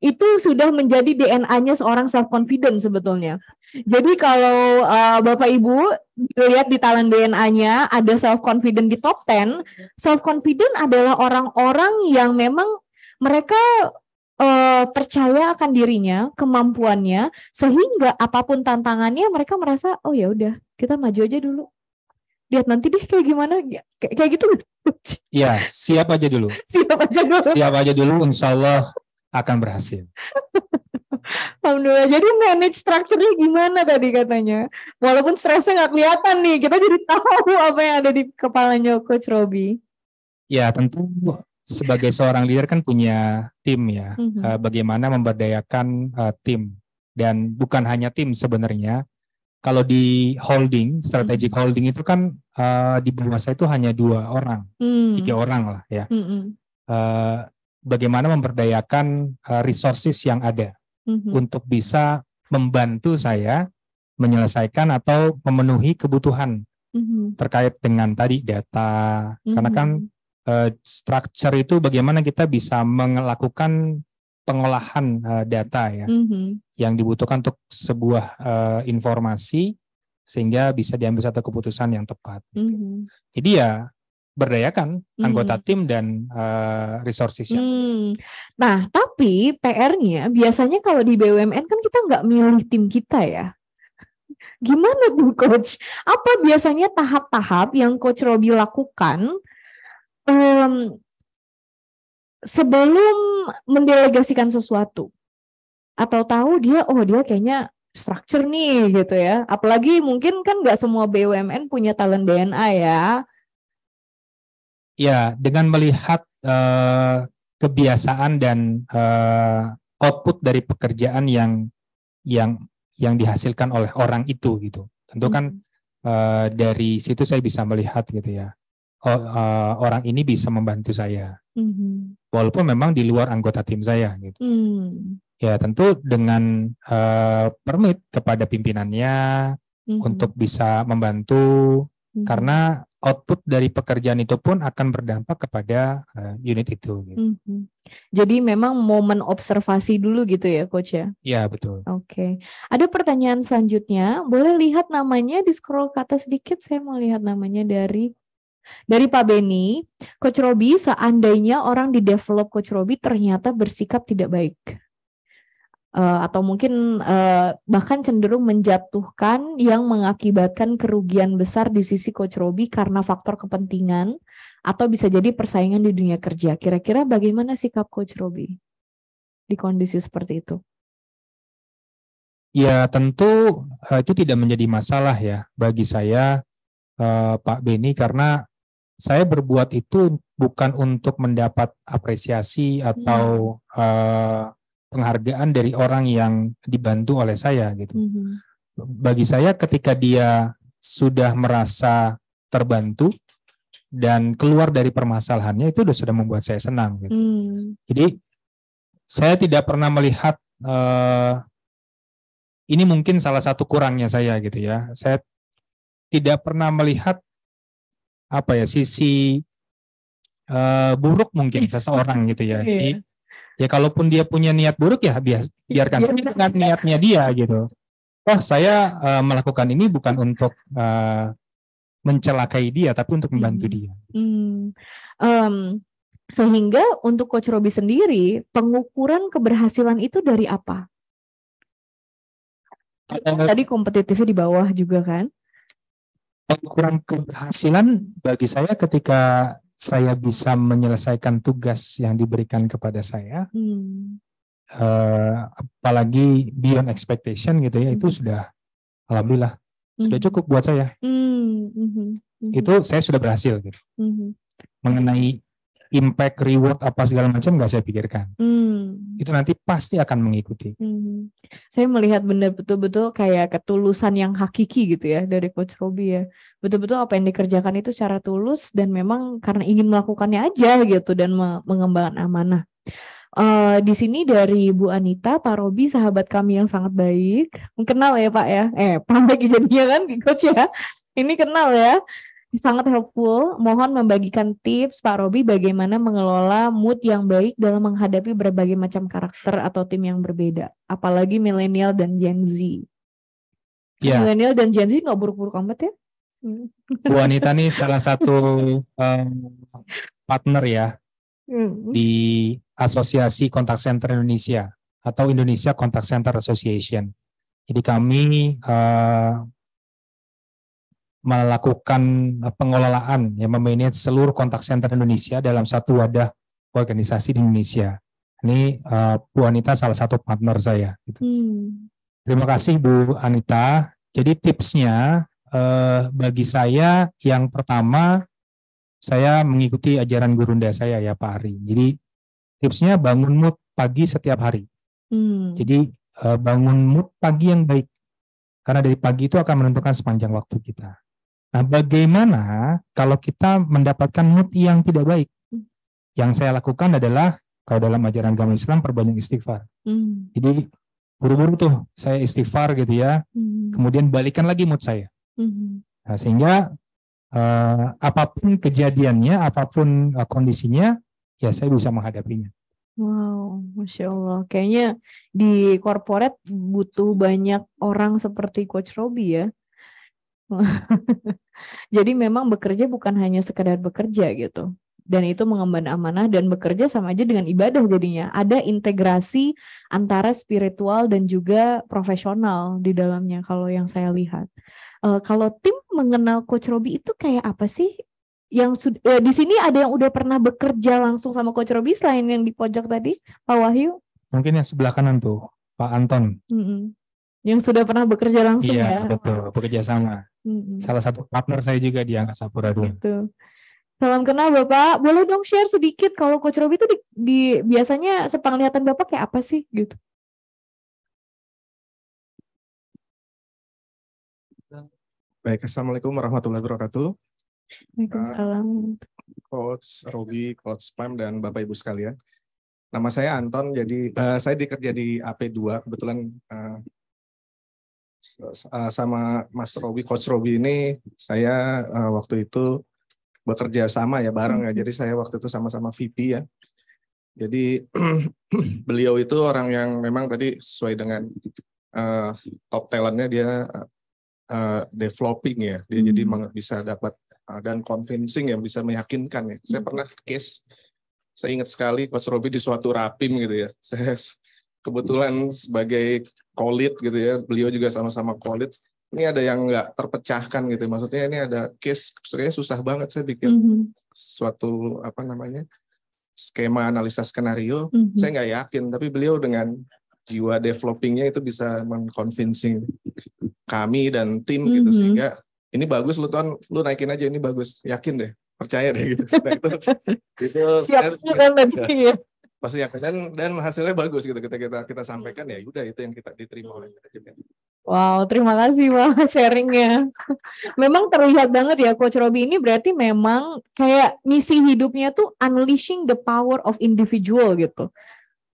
Itu sudah menjadi DNA-nya seorang self-confident sebetulnya. Jadi kalau Bapak Ibu lihat di talent DNA-nya ada self-confident di top 10, self-confident adalah orang-orang yang memang mereka percaya akan dirinya, kemampuannya, sehingga apapun tantangannya mereka merasa oh ya udah kita maju aja dulu. Lihat nanti deh kayak gimana, kayak gitu. Ya, siap aja dulu. Siap aja dulu. Siap aja dulu, insya Allah akan berhasil. Alhamdulillah. Jadi manage structure-nya gimana tadi katanya? Walaupun stresnya nggak kelihatan nih, kita jadi tahu apa yang ada di kepalanya Coach Robi. Ya, tentu sebagai seorang leader kan punya tim ya. Bagaimana memberdayakan tim. Dan bukan hanya tim sebenarnya. Kalau di holding, strategic holding itu kan di bawah saya itu hanya 2 orang, 3 orang lah ya. Bagaimana memberdayakan resources yang ada untuk bisa membantu saya menyelesaikan atau memenuhi kebutuhan terkait dengan tadi data. Karena kan structure itu bagaimana kita bisa melakukan pengolahan data ya, yang dibutuhkan untuk sebuah informasi sehingga bisa diambil satu keputusan yang tepat. Jadi ya berdayakan anggota tim dan resources yang Nah, tapi PR-nya biasanya kalau di BUMN kan kita nggak milih tim kita ya. Gimana tuh Coach? Apa biasanya tahap-tahap yang Coach Robi lakukan sebelum mendelegasikan sesuatu? Atau tahu dia kayaknya structure nih gitu ya. Apalagi mungkin kan nggak semua BUMN punya talent DNA ya. Ya, dengan melihat kebiasaan dan output dari pekerjaan yang dihasilkan oleh orang itu gitu. Tentu kan dari situ saya bisa melihat gitu ya. Orang ini bisa membantu saya. Walaupun memang di luar anggota tim saya gitu. Ya, tentu dengan permit kepada pimpinannya untuk bisa membantu karena output dari pekerjaan itu pun akan berdampak kepada unit itu. Gitu. Jadi memang momen observasi dulu gitu ya Coach ya? Iya betul. Oke. Ada pertanyaan selanjutnya, boleh lihat namanya di scroll ke atas sedikit, saya mau lihat namanya dari Pak Beni. Coach Robi, seandainya orang di develop Coach Robi ternyata bersikap tidak baik. Atau mungkin bahkan cenderung menjatuhkan yang mengakibatkan kerugian besar di sisi Coach Robi karena faktor kepentingan atau bisa jadi persaingan di dunia kerja. Kira-kira bagaimana sikap Coach Robi di kondisi seperti itu? Ya tentu itu tidak menjadi masalah ya bagi saya Pak Beni, karena saya berbuat itu bukan untuk mendapat apresiasi atau penghargaan dari orang yang dibantu oleh saya gitu. Bagi saya ketika dia sudah merasa terbantu dan keluar dari permasalahannya, itu sudah membuat saya senang gitu. Jadi saya tidak pernah melihat ini mungkin salah satu kurangnya saya gitu ya. Saya tidak pernah melihat sisi buruk mungkin seseorang gitu ya. Jadi ya kalaupun dia punya niat buruk ya biarkan dengan niatnya dia gitu. Oh saya melakukan ini bukan untuk mencelakai dia, tapi untuk membantu dia. Sehingga untuk Coach Robi sendiri, pengukuran keberhasilan itu dari apa? Tadi kompetitifnya di bawah juga kan? Pengukuran keberhasilan bagi saya ketika saya bisa menyelesaikan tugas yang diberikan kepada saya, apalagi beyond expectation gitu ya, itu sudah alhamdulillah sudah cukup buat saya. Itu saya sudah berhasil gitu. Mengenai impact, reward apa segala macam nggak saya pikirkan. Itu nanti pasti akan mengikuti. Saya melihat benar betul-betul kayak ketulusan yang hakiki gitu ya dari Coach Robby ya. Betul-betul apa yang dikerjakan itu secara tulus dan memang karena ingin melakukannya aja gitu dan mengembangkan amanah. Di sini dari Bu Anita, Pak Robby sahabat kami yang sangat baik. Kenal ya Pak ya? Pak lagi jadinya kan Coach ya. Ini kenal ya. Sangat helpful. Mohon membagikan tips Pak Robby bagaimana mengelola mood yang baik dalam menghadapi berbagai macam karakter atau tim yang berbeda. Apalagi milenial dan Gen Z. Ya. Milenial dan Gen Z nggak buruk-buruk amat ya? Bu Anita nih salah satu partner ya di Asosiasi Contact Center Indonesia atau Indonesia Contact Center Association. Jadi kami melakukan pengelolaan yang memanage seluruh kontak center Indonesia dalam satu wadah organisasi di Indonesia. Ini Bu Anita salah satu partner saya. Gitu. Terima kasih Bu Anita. Jadi tipsnya bagi saya yang pertama, saya mengikuti ajaran gurunda saya ya Pak Ari. Jadi tipsnya bangun mood pagi setiap hari. Jadi bangun mood pagi yang baik. Karena dari pagi itu akan menentukan sepanjang waktu kita. Nah, bagaimana kalau kita mendapatkan mood yang tidak baik? Yang saya lakukan adalah, kalau dalam ajaran agama Islam, perbanyak istighfar. Jadi, buru-buru tuh saya istighfar gitu ya, kemudian balikan lagi mood saya. Nah, sehingga apapun kejadiannya, apapun kondisinya, ya saya bisa menghadapinya. Wow, Masya Allah. Kayaknya di corporate butuh banyak orang seperti Coach Robby ya. Jadi memang bekerja bukan hanya sekedar bekerja gitu. Dan itu mengemban amanah dan bekerja sama aja dengan ibadah jadinya. Ada integrasi antara spiritual dan juga profesional di dalamnya kalau yang saya lihat. Kalau tim mengenal Coach Robby itu kayak apa sih? Yang di sini ada yang udah pernah bekerja langsung sama Coach Robby selain yang di pojok tadi, Pak Wahyu? Mungkin yang sebelah kanan tuh, Pak Anton. Yang sudah pernah bekerja langsung ya? Iya, betul, bekerja sama. Salah satu partner saya juga di Angkasa Pura II. Gitu. Salam kenal Bapak. Boleh dong share sedikit kalau Coach Robby itu biasanya sepenglihatan Bapak kayak apa sih gitu? Baik, Assalamualaikum warahmatullahi wabarakatuh. Waalaikumsalam. Coach Robby, Coach Pam, dan Bapak Ibu sekalian. Nama saya Anton, jadi saya dikerja di AP2, kebetulan sama Mas Robby, Coach Robby ini saya waktu itu bekerja sama ya bareng ya. Jadi saya waktu itu sama-sama VP ya. Jadi beliau itu orang yang memang tadi sesuai dengan top talentnya dia developing ya. Dia jadi bisa dapat dan convincing ya, bisa meyakinkan ya. Saya pernah case, saya ingat sekali Coach Robby di suatu rapim gitu ya. Saya kebetulan sebagai kolit gitu ya, beliau juga sama-sama kolit. Ini ada yang nggak terpecahkan gitu, maksudnya ini ada case, sebenarnya susah banget saya bikin suatu skema analisa skenario. Saya nggak yakin, tapi beliau dengan jiwa developingnya itu bisa mengconvincing kami dan tim gitu, sehingga ini bagus lu Ton, lu naikin aja, ini bagus, yakin deh, percaya deh gitu. Nah, itu siap kan tadi ya. Pasti yakin dan hasilnya bagus gitu, kita sampaikan ya udah itu yang kita diterima oleh manajemen. Wow, terima kasih Pak sharingnya. Memang terlihat banget ya Coach Robby ini berarti memang kayak misi hidupnya tuh unleashing the power of individual gitu.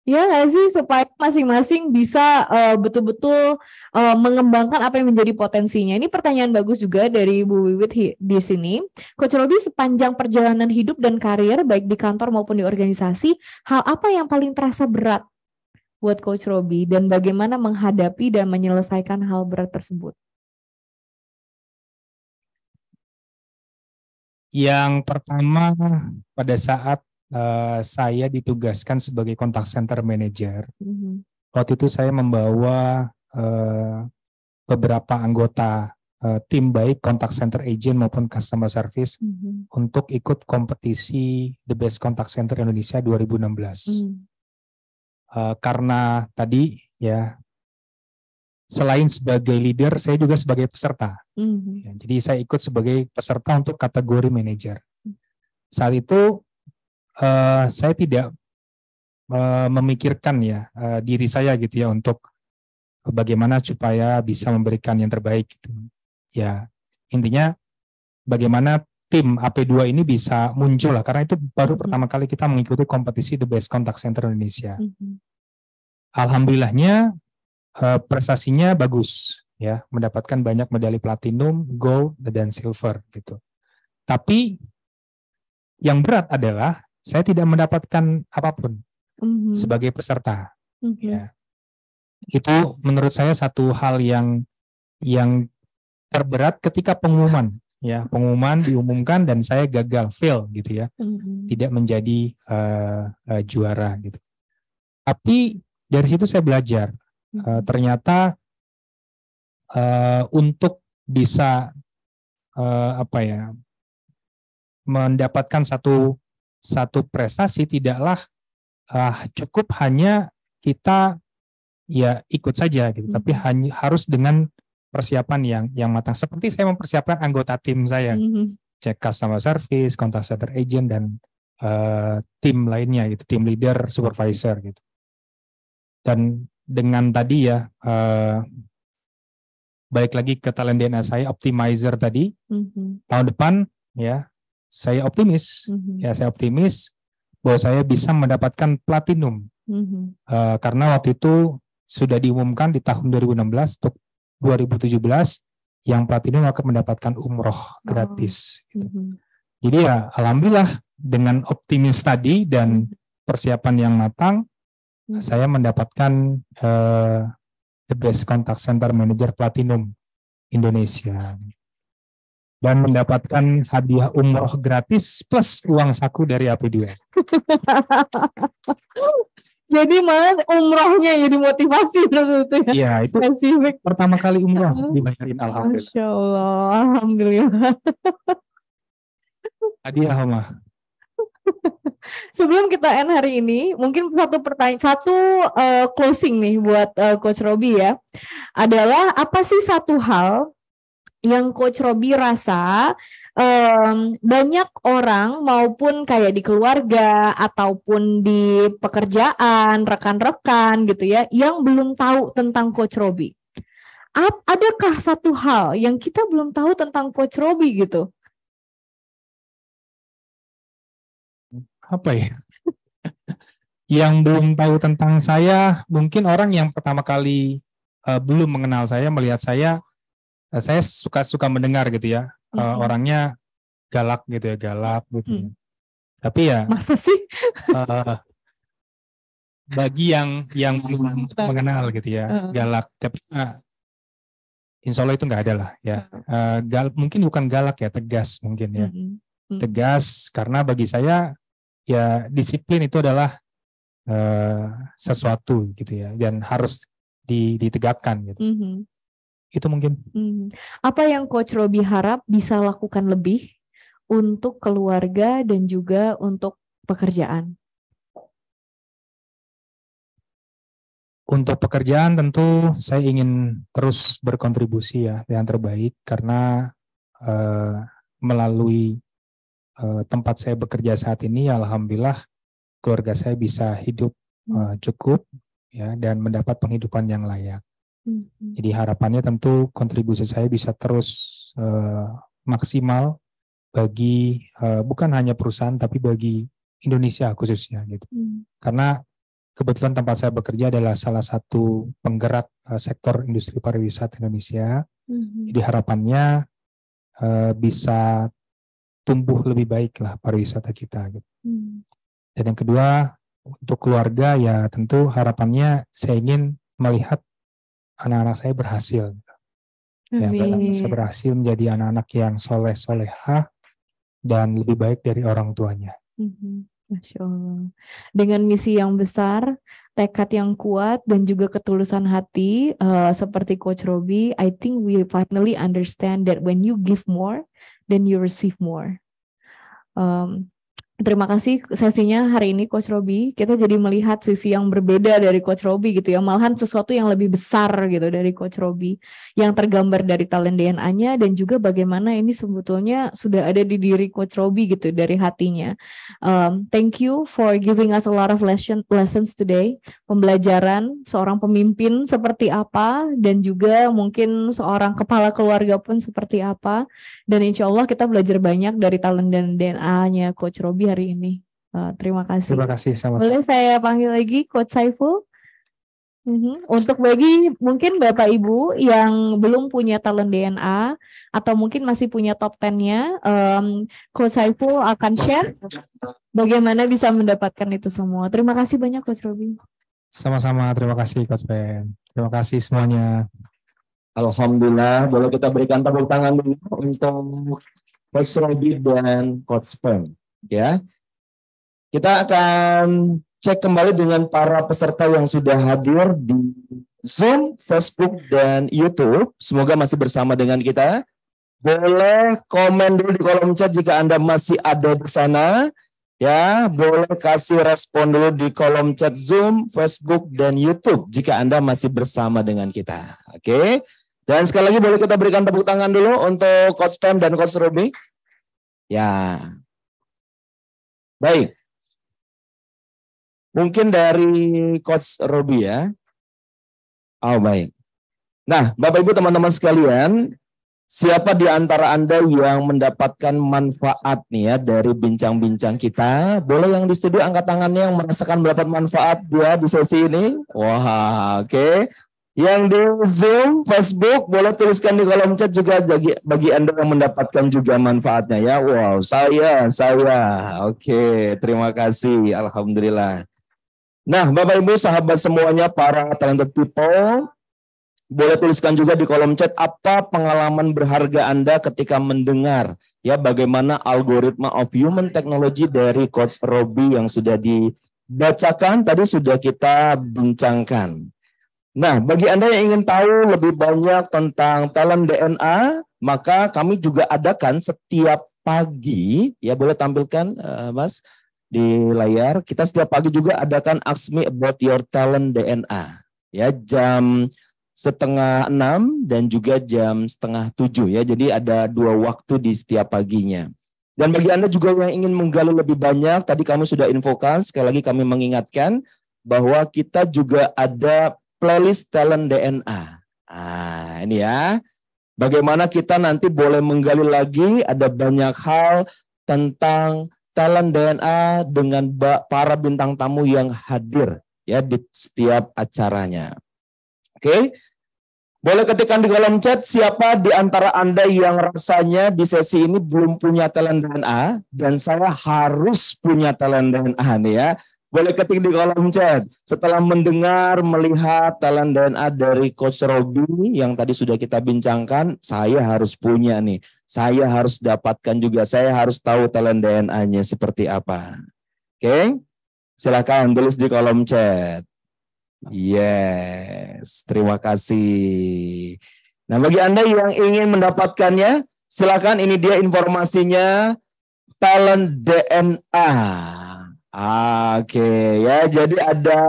Ya nggak sih, supaya masing-masing bisa betul-betul mengembangkan apa yang menjadi potensinya. Ini pertanyaan bagus juga dari Bu Wiwit di sini. Coach Robby sepanjang perjalanan hidup dan karir baik di kantor maupun di organisasi, hal apa yang paling terasa berat buat Coach Robby dan bagaimana menghadapi dan menyelesaikan hal berat tersebut? Yang pertama, pada saat saya ditugaskan sebagai contact center manager. Waktu itu saya membawa beberapa anggota tim baik contact center agent maupun customer service untuk ikut kompetisi The Best Contact Center Indonesia 2016. karena tadi ya selain sebagai leader, saya juga sebagai peserta. Ya, jadi saya ikut sebagai peserta untuk kategori manajer. Saat itu saya tidak memikirkan ya diri saya gitu ya untuk bagaimana supaya bisa memberikan yang terbaik gitu. Ya intinya bagaimana tim AP2 ini bisa muncul lah, karena itu baru pertama kali kita mengikuti kompetisi The Best Contact Center Indonesia. Alhamdulillahnya prestasinya bagus ya, mendapatkan banyak medali platinum, gold dan silver gitu. Tapi yang berat adalah saya tidak mendapatkan apapun sebagai peserta. Ya. Itu menurut saya satu hal yang terberat ketika pengumuman. Ya, pengumuman diumumkan dan saya gagal, fail gitu ya, tidak menjadi juara gitu. Tapi dari situ saya belajar, ternyata untuk bisa mendapatkan satu prestasi tidaklah cukup hanya kita ya ikut saja gitu, tapi harus dengan persiapan yang matang. Seperti saya mempersiapkan anggota tim saya, cek customer service, contact center agent, dan tim lainnya gitu, tim leader, supervisor gitu. Dan dengan tadi ya, balik lagi ke talent DNA saya, optimizer tadi, tahun depan ya, saya optimis, ya saya optimis bahwa saya bisa mendapatkan platinum, karena waktu itu sudah diumumkan di tahun 2016 untuk 2017 yang platinum akan mendapatkan umroh gratis. Gitu. Jadi ya alhamdulillah dengan optimis tadi dan persiapan yang matang, saya mendapatkan The Best Contact Center Manager Platinum Indonesia dan mendapatkan hadiah umroh gratis plus uang saku dari AP2. Jadi malah umrohnya jadi motivasi itu ya. Iya, itu spesifik. Pertama kali umroh dibayarin, alhamdulillah. Masya Allah, alhamdulillah. Hadiah mah. Sebelum kita end hari ini, mungkin satu closing nih buat Coach Robby ya. Adalah apa sih satu hal yang Coach Robby rasa banyak orang maupun kayak di keluarga ataupun di pekerjaan, rekan-rekan gitu ya, yang belum tahu tentang Coach Robby. Adakah satu hal yang kita belum tahu tentang Coach Robby gitu? Apa ya? Yang belum tahu tentang saya, mungkin orang yang pertama kali belum mengenal saya, melihat saya suka mendengar gitu ya. Orangnya galak gitu ya, galak gitu. Tapi ya masa sih? Bagi yang belum mengenal gitu ya, galak. Tapi insya Allah itu nggak ada lah ya. Mungkin bukan galak ya, tegas mungkin ya. Tegas karena bagi saya ya disiplin itu adalah sesuatu gitu ya, dan harus ditegakkan gitu. Itu mungkin. Apa yang Coach Robby harap bisa lakukan lebih untuk keluarga dan juga untuk pekerjaan? Untuk pekerjaan tentu saya ingin terus berkontribusi ya yang terbaik, karena melalui tempat saya bekerja saat ini, alhamdulillah keluarga saya bisa hidup cukup ya, dan mendapat penghidupan yang layak. Jadi harapannya tentu kontribusi saya bisa terus maksimal bagi bukan hanya perusahaan tapi bagi Indonesia khususnya gitu. Karena kebetulan tempat saya bekerja adalah salah satu penggerak sektor industri pariwisata Indonesia. Jadi harapannya bisa tumbuh lebih baik lah pariwisata kita gitu. Dan yang kedua, untuk keluarga ya tentu harapannya saya ingin melihat anak-anak saya berhasil. Ya, saya berhasil menjadi anak-anak yang soleh-solehah dan lebih baik dari orang tuanya. Masya Allah. Dengan misi yang besar, tekad yang kuat, dan juga ketulusan hati, seperti Coach Robby, I think we finally understand that when you give more, then you receive more. Terima kasih sesinya hari ini Coach Robi. Kita jadi melihat sisi yang berbeda dari Coach Robi gitu ya. Malahan sesuatu yang lebih besar gitu dari Coach Robi. Yang tergambar dari talent DNA-nya dan juga bagaimana ini sebetulnya sudah ada di diri Coach Robi gitu dari hatinya. Thank you for giving us a lot of lessons today. Pembelajaran seorang pemimpin seperti apa dan juga mungkin seorang kepala keluarga pun seperti apa. Dan insya Allah kita belajar banyak dari talent dan DNA-nya Coach Robi hari ini. Terima kasih. Terima kasih sama-sama. Boleh saya panggil lagi Coach Saiful? Untuk bagi mungkin Bapak Ibu yang belum punya talent DNA atau mungkin masih punya top 10-nya, Coach Saiful akan share bagaimana bisa mendapatkan itu semua. Terima kasih banyak Coach Robi. Sama-sama, terima kasih Coach Ben. Terima kasih semuanya. Alhamdulillah, boleh kita berikan tepuk tangan dulu untuk Coach Robi dan Coach Pem. Ya, kita akan cek kembali dengan para peserta yang sudah hadir di Zoom, Facebook, dan YouTube. Semoga masih bersama dengan kita. Boleh komen dulu di kolom chat jika Anda masih ada di sana. Ya, boleh kasih respon dulu di kolom chat Zoom, Facebook, dan YouTube jika Anda masih bersama dengan kita. Oke. Dan sekali lagi boleh kita berikan tepuk tangan dulu untuk Coach Pem dan Coach Robi. Ya. Baik. Mungkin dari Coach Robi ya. Oh, baik. Nah, Bapak Ibu teman-teman sekalian, siapa di antara Anda yang mendapatkan manfaat nih ya dari bincang-bincang kita? Boleh yang di studio angkat tangannya yang merasakan mendapat manfaat dia di sesi ini? Wah, oke. Yang di Zoom, Facebook, boleh tuliskan di kolom chat juga bagi Anda yang mendapatkan juga manfaatnya ya. Wow, saya. Oke, terima kasih. Alhamdulillah. Nah, Bapak Ibu, sahabat semuanya, para talented people, boleh tuliskan juga di kolom chat apa pengalaman berharga Anda ketika mendengar ya bagaimana algoritma of human technology dari Coach Robi yang sudah dibacakan, tadi sudah kita bincangkan. Nah, bagi Anda yang ingin tahu lebih banyak tentang talent DNA, maka kami juga adakan setiap pagi, ya boleh tampilkan Mas di layar, kita setiap pagi juga adakan Ask Me About Your Talent DNA. Ya, jam 5:30 dan juga jam 6:30 ya, jadi ada 2 waktu di setiap paginya. Dan bagi Anda juga yang ingin menggali lebih banyak, tadi kami sudah infokan, sekali lagi kami mengingatkan bahwa kita juga ada playlist talent DNA. Nah, ini ya. Bagaimana kita nanti boleh menggali lagi, ada banyak hal tentang talent DNA dengan para bintang tamu yang hadir ya di setiap acaranya. Oke. Boleh ketikkan di kolom chat siapa di antara Anda yang rasanya di sesi ini belum punya talent DNA dan saya harus punya talent DNA nih ya. Boleh ketik di kolom chat. Setelah mendengar, melihat talent DNA dari Coach Robi yang tadi sudah kita bincangkan, saya harus punya nih. Saya harus dapatkan juga. Saya harus tahu talent DNA-nya seperti apa. Oke? Silakan tulis di kolom chat. Yes, terima kasih. Nah, bagi Anda yang ingin mendapatkannya, silakan ini dia informasinya, talent DNA. Oke, ya, jadi ada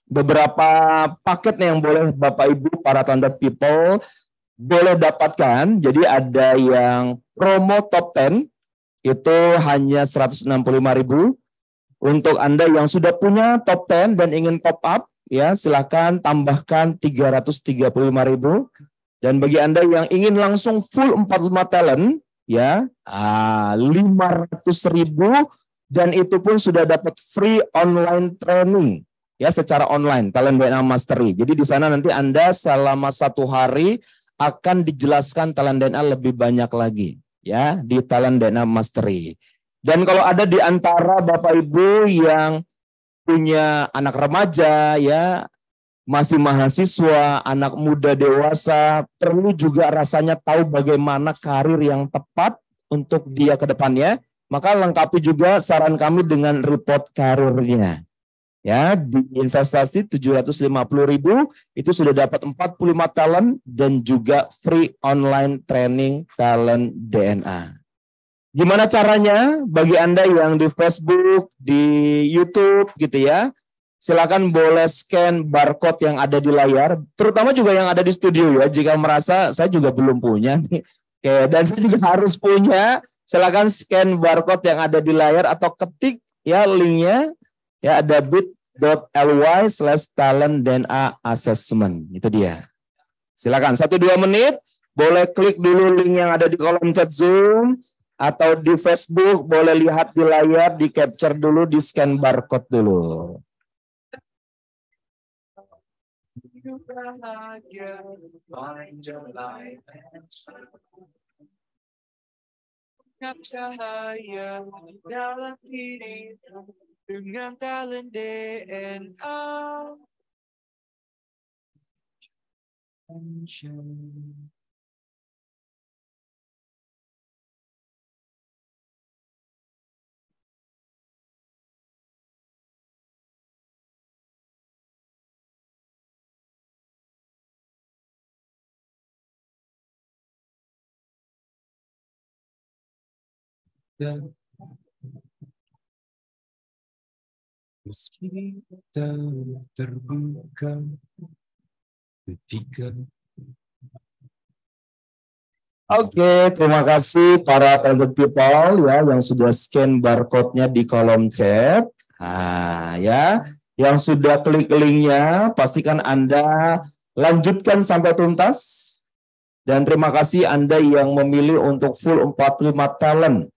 beberapa paket yang boleh Bapak Ibu para talented people boleh dapatkan. Jadi ada yang promo top 10 itu hanya 165.000. Untuk Anda yang sudah punya top 10 dan ingin top up, ya silakan tambahkan 335.000. Dan bagi Anda yang ingin langsung full 45 talent, ya 500.000. Dan itu pun sudah dapat free online training ya secara online talent DNA mastery. Jadi di sana nanti Anda selama 1 hari akan dijelaskan talent DNA lebih banyak lagi ya di talent DNA mastery. Dan kalau ada di antara Bapak Ibu yang punya anak remaja ya, masih mahasiswa, anak muda dewasa, perlu juga rasanya tahu bagaimana karir yang tepat untuk dia ke depannya. Maka lengkapi juga saran kami dengan report karirnya. Ya, di investasi 750.000 itu sudah dapat 45 talent dan juga free online training talent DNA. Gimana caranya? Bagi Anda yang di Facebook, di YouTube gitu ya, silakan boleh scan barcode yang ada di layar, terutama juga yang ada di studio ya. Jika merasa saya juga belum punya nih, dan saya juga harus punya, silakan scan barcode yang ada di layar atau ketik ya linknya, ya ada bit.ly/talentdna assessment. Itu dia. Silakan 1-2 menit, boleh klik dulu link yang ada di kolom chat Zoom, atau di Facebook boleh lihat di layar, di capture dulu, di scan barcode dulu. Cahaya dalam dirimu dengan talent DNA. Dan meski kita terbuka ketika. Oke, terima kasih para talented people ya yang sudah scan barcode-nya di kolom chat. Nah, ya, yang sudah klik linknya, pastikan Anda lanjutkan sampai tuntas. Dan terima kasih Anda yang memilih untuk full 45 talent.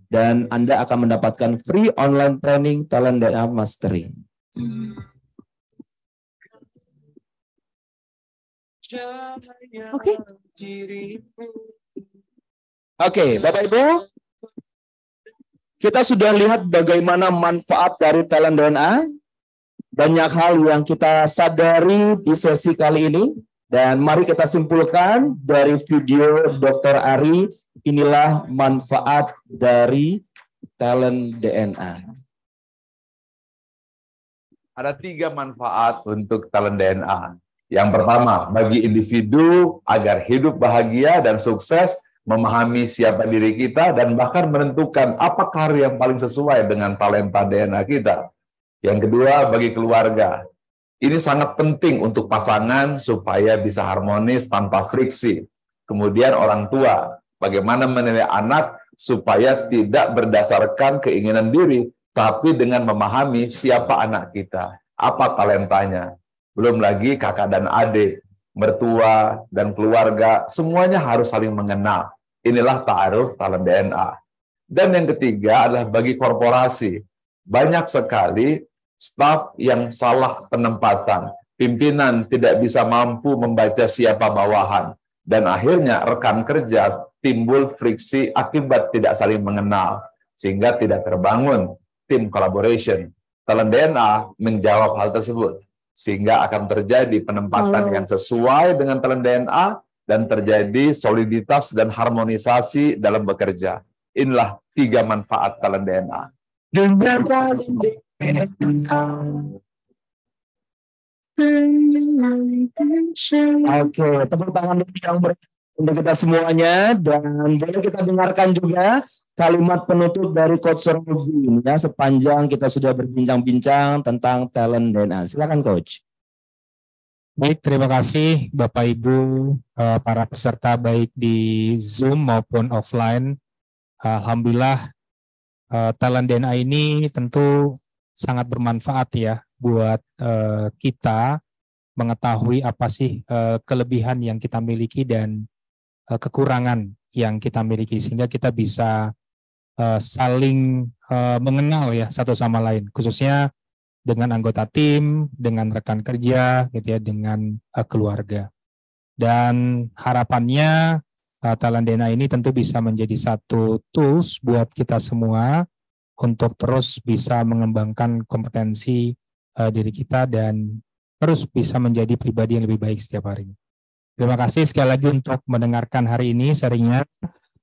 Dan Anda akan mendapatkan free online training Talent DNA Mastery. Oke, Bapak Ibu, kita sudah lihat bagaimana manfaat dari Talent DNA. Banyak hal yang kita sadari di sesi kali ini. Dan mari kita simpulkan dari video Dr. Ari, inilah manfaat dari Talent DNA. Ada 3 manfaat untuk Talent DNA. Yang pertama, bagi individu agar hidup bahagia dan sukses, memahami siapa diri kita, dan bahkan menentukan apa karir yang paling sesuai dengan talenta DNA kita. Yang kedua, bagi keluarga. Ini sangat penting untuk pasangan supaya bisa harmonis tanpa friksi. Kemudian orang tua, bagaimana menilai anak supaya tidak berdasarkan keinginan diri, tapi dengan memahami siapa anak kita, apa talentanya. Belum lagi kakak dan adik, mertua, dan keluarga, semuanya harus saling mengenal. Inilah ta'aruf talent DNA. Dan yang ketiga adalah bagi korporasi. Banyak sekali staf yang salah penempatan, pimpinan tidak bisa mampu membaca siapa bawahan, dan akhirnya rekan kerja timbul friksi akibat tidak saling mengenal, sehingga tidak terbangun tim collaboration. Talent DNA menjawab hal tersebut, sehingga akan terjadi penempatan yang sesuai dengan talent DNA, dan terjadi soliditas dan harmonisasi dalam bekerja. Inilah 3 manfaat talent DNA. Oke, tepuk tangan yang untuk kita semuanya, dan boleh kita dengarkan juga kalimat penutup dari Coach Robi ya, sepanjang kita sudah berbincang-bincang tentang talent DNA. Silakan Coach. Baik, terima kasih Bapak Ibu para peserta baik di Zoom maupun offline. Alhamdulillah talent DNA ini tentu sangat bermanfaat ya buat kita mengetahui apa sih kelebihan yang kita miliki dan kekurangan yang kita miliki, sehingga kita bisa saling mengenal ya satu sama lain, khususnya dengan anggota tim, dengan rekan kerja, gitu ya, dengan keluarga. Dan harapannya Talent DNA ini tentu bisa menjadi satu tools buat kita semua untuk terus bisa mengembangkan kompetensi diri kita dan terus bisa menjadi pribadi yang lebih baik setiap hari. Terima kasih sekali lagi untuk mendengarkan hari ini sharingnya.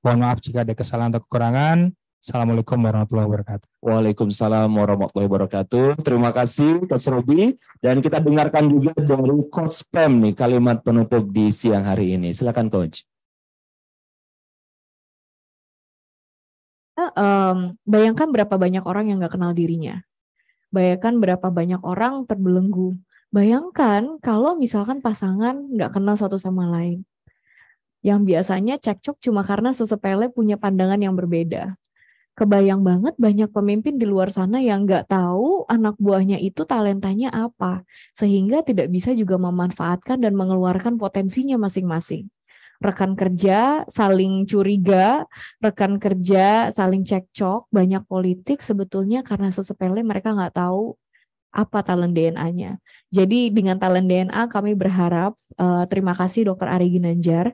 Mohon maaf jika ada kesalahan atau kekurangan. Assalamualaikum warahmatullahi wabarakatuh. Waalaikumsalam warahmatullahi wabarakatuh. Terima kasih Coach Robi, dan kita dengarkan juga dari Coach Pam nih kalimat penutup di siang hari ini. Silakan Coach. Bayangkan berapa banyak orang yang nggak kenal dirinya. Bayangkan berapa banyak orang terbelenggu. Bayangkan kalau misalkan pasangan nggak kenal satu sama lain. Yang biasanya cekcok cuma karena sesepele punya pandangan yang berbeda. Kebayang banget banyak pemimpin di luar sana yang nggak tahu anak buahnya itu talentanya apa. Sehingga tidak bisa juga memanfaatkan dan mengeluarkan potensinya masing-masing. Rekan kerja saling curiga, rekan kerja saling cekcok, banyak politik sebetulnya karena sesepele mereka nggak tahu apa talent DNA-nya. Jadi dengan talent DNA kami berharap, terima kasih Dr. Ari Ginanjar,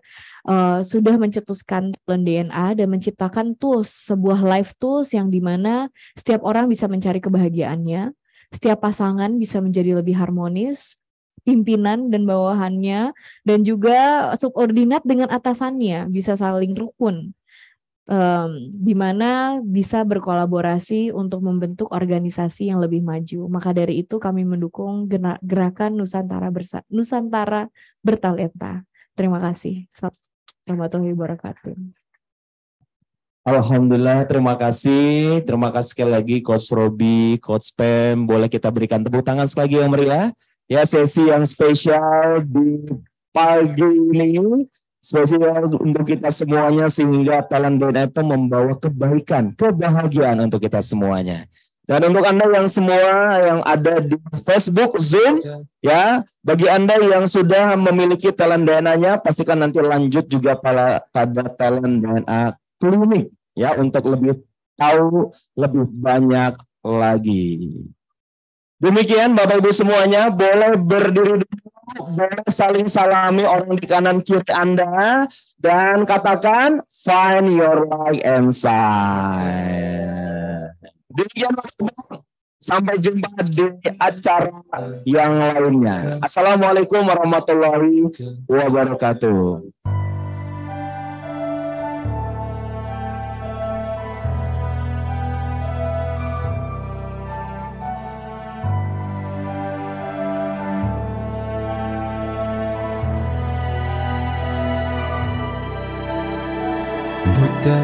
sudah mencetuskan talent DNA dan menciptakan tools, sebuah live tools yang dimana setiap orang bisa mencari kebahagiaannya, setiap pasangan bisa menjadi lebih harmonis, pimpinan dan bawahannya, dan juga subordinat dengan atasannya bisa saling rukun. Di mana bisa berkolaborasi untuk membentuk organisasi yang lebih maju. Maka dari itu kami mendukung gerakan Nusantara Bertalenta. Terima kasih. Warahmatullahi wabarakatuh. Alhamdulillah, terima kasih sekali lagi Coach Robi, Coach Pem. Boleh kita berikan tepuk tangan sekali lagi yang meriah. Ya, sesi yang spesial di pagi ini. Spesial untuk kita semuanya sehingga talent DNA itu membawa kebaikan, kebahagiaan untuk kita semuanya. Dan untuk Anda yang semua yang ada di Facebook, Zoom, ya, bagi Anda yang sudah memiliki talent DNA-nya, pastikan nanti lanjut juga pada talent DNA klinik, ya, untuk lebih tahu lebih banyak lagi. Demikian Bapak Ibu semuanya, boleh berdiri dulu, boleh saling salami orang di kanan kiri Anda, dan katakan find your light inside. Demikian, sampai jumpa di acara yang lainnya. Assalamualaikum warahmatullahi wabarakatuh. Buta,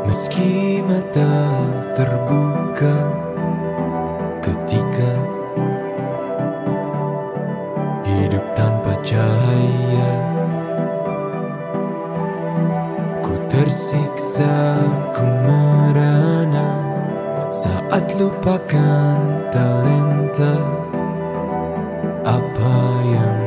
meski mata terbuka ketika hidup tanpa cahaya, ku tersiksa, ku merana saat lupakan talenta apa yang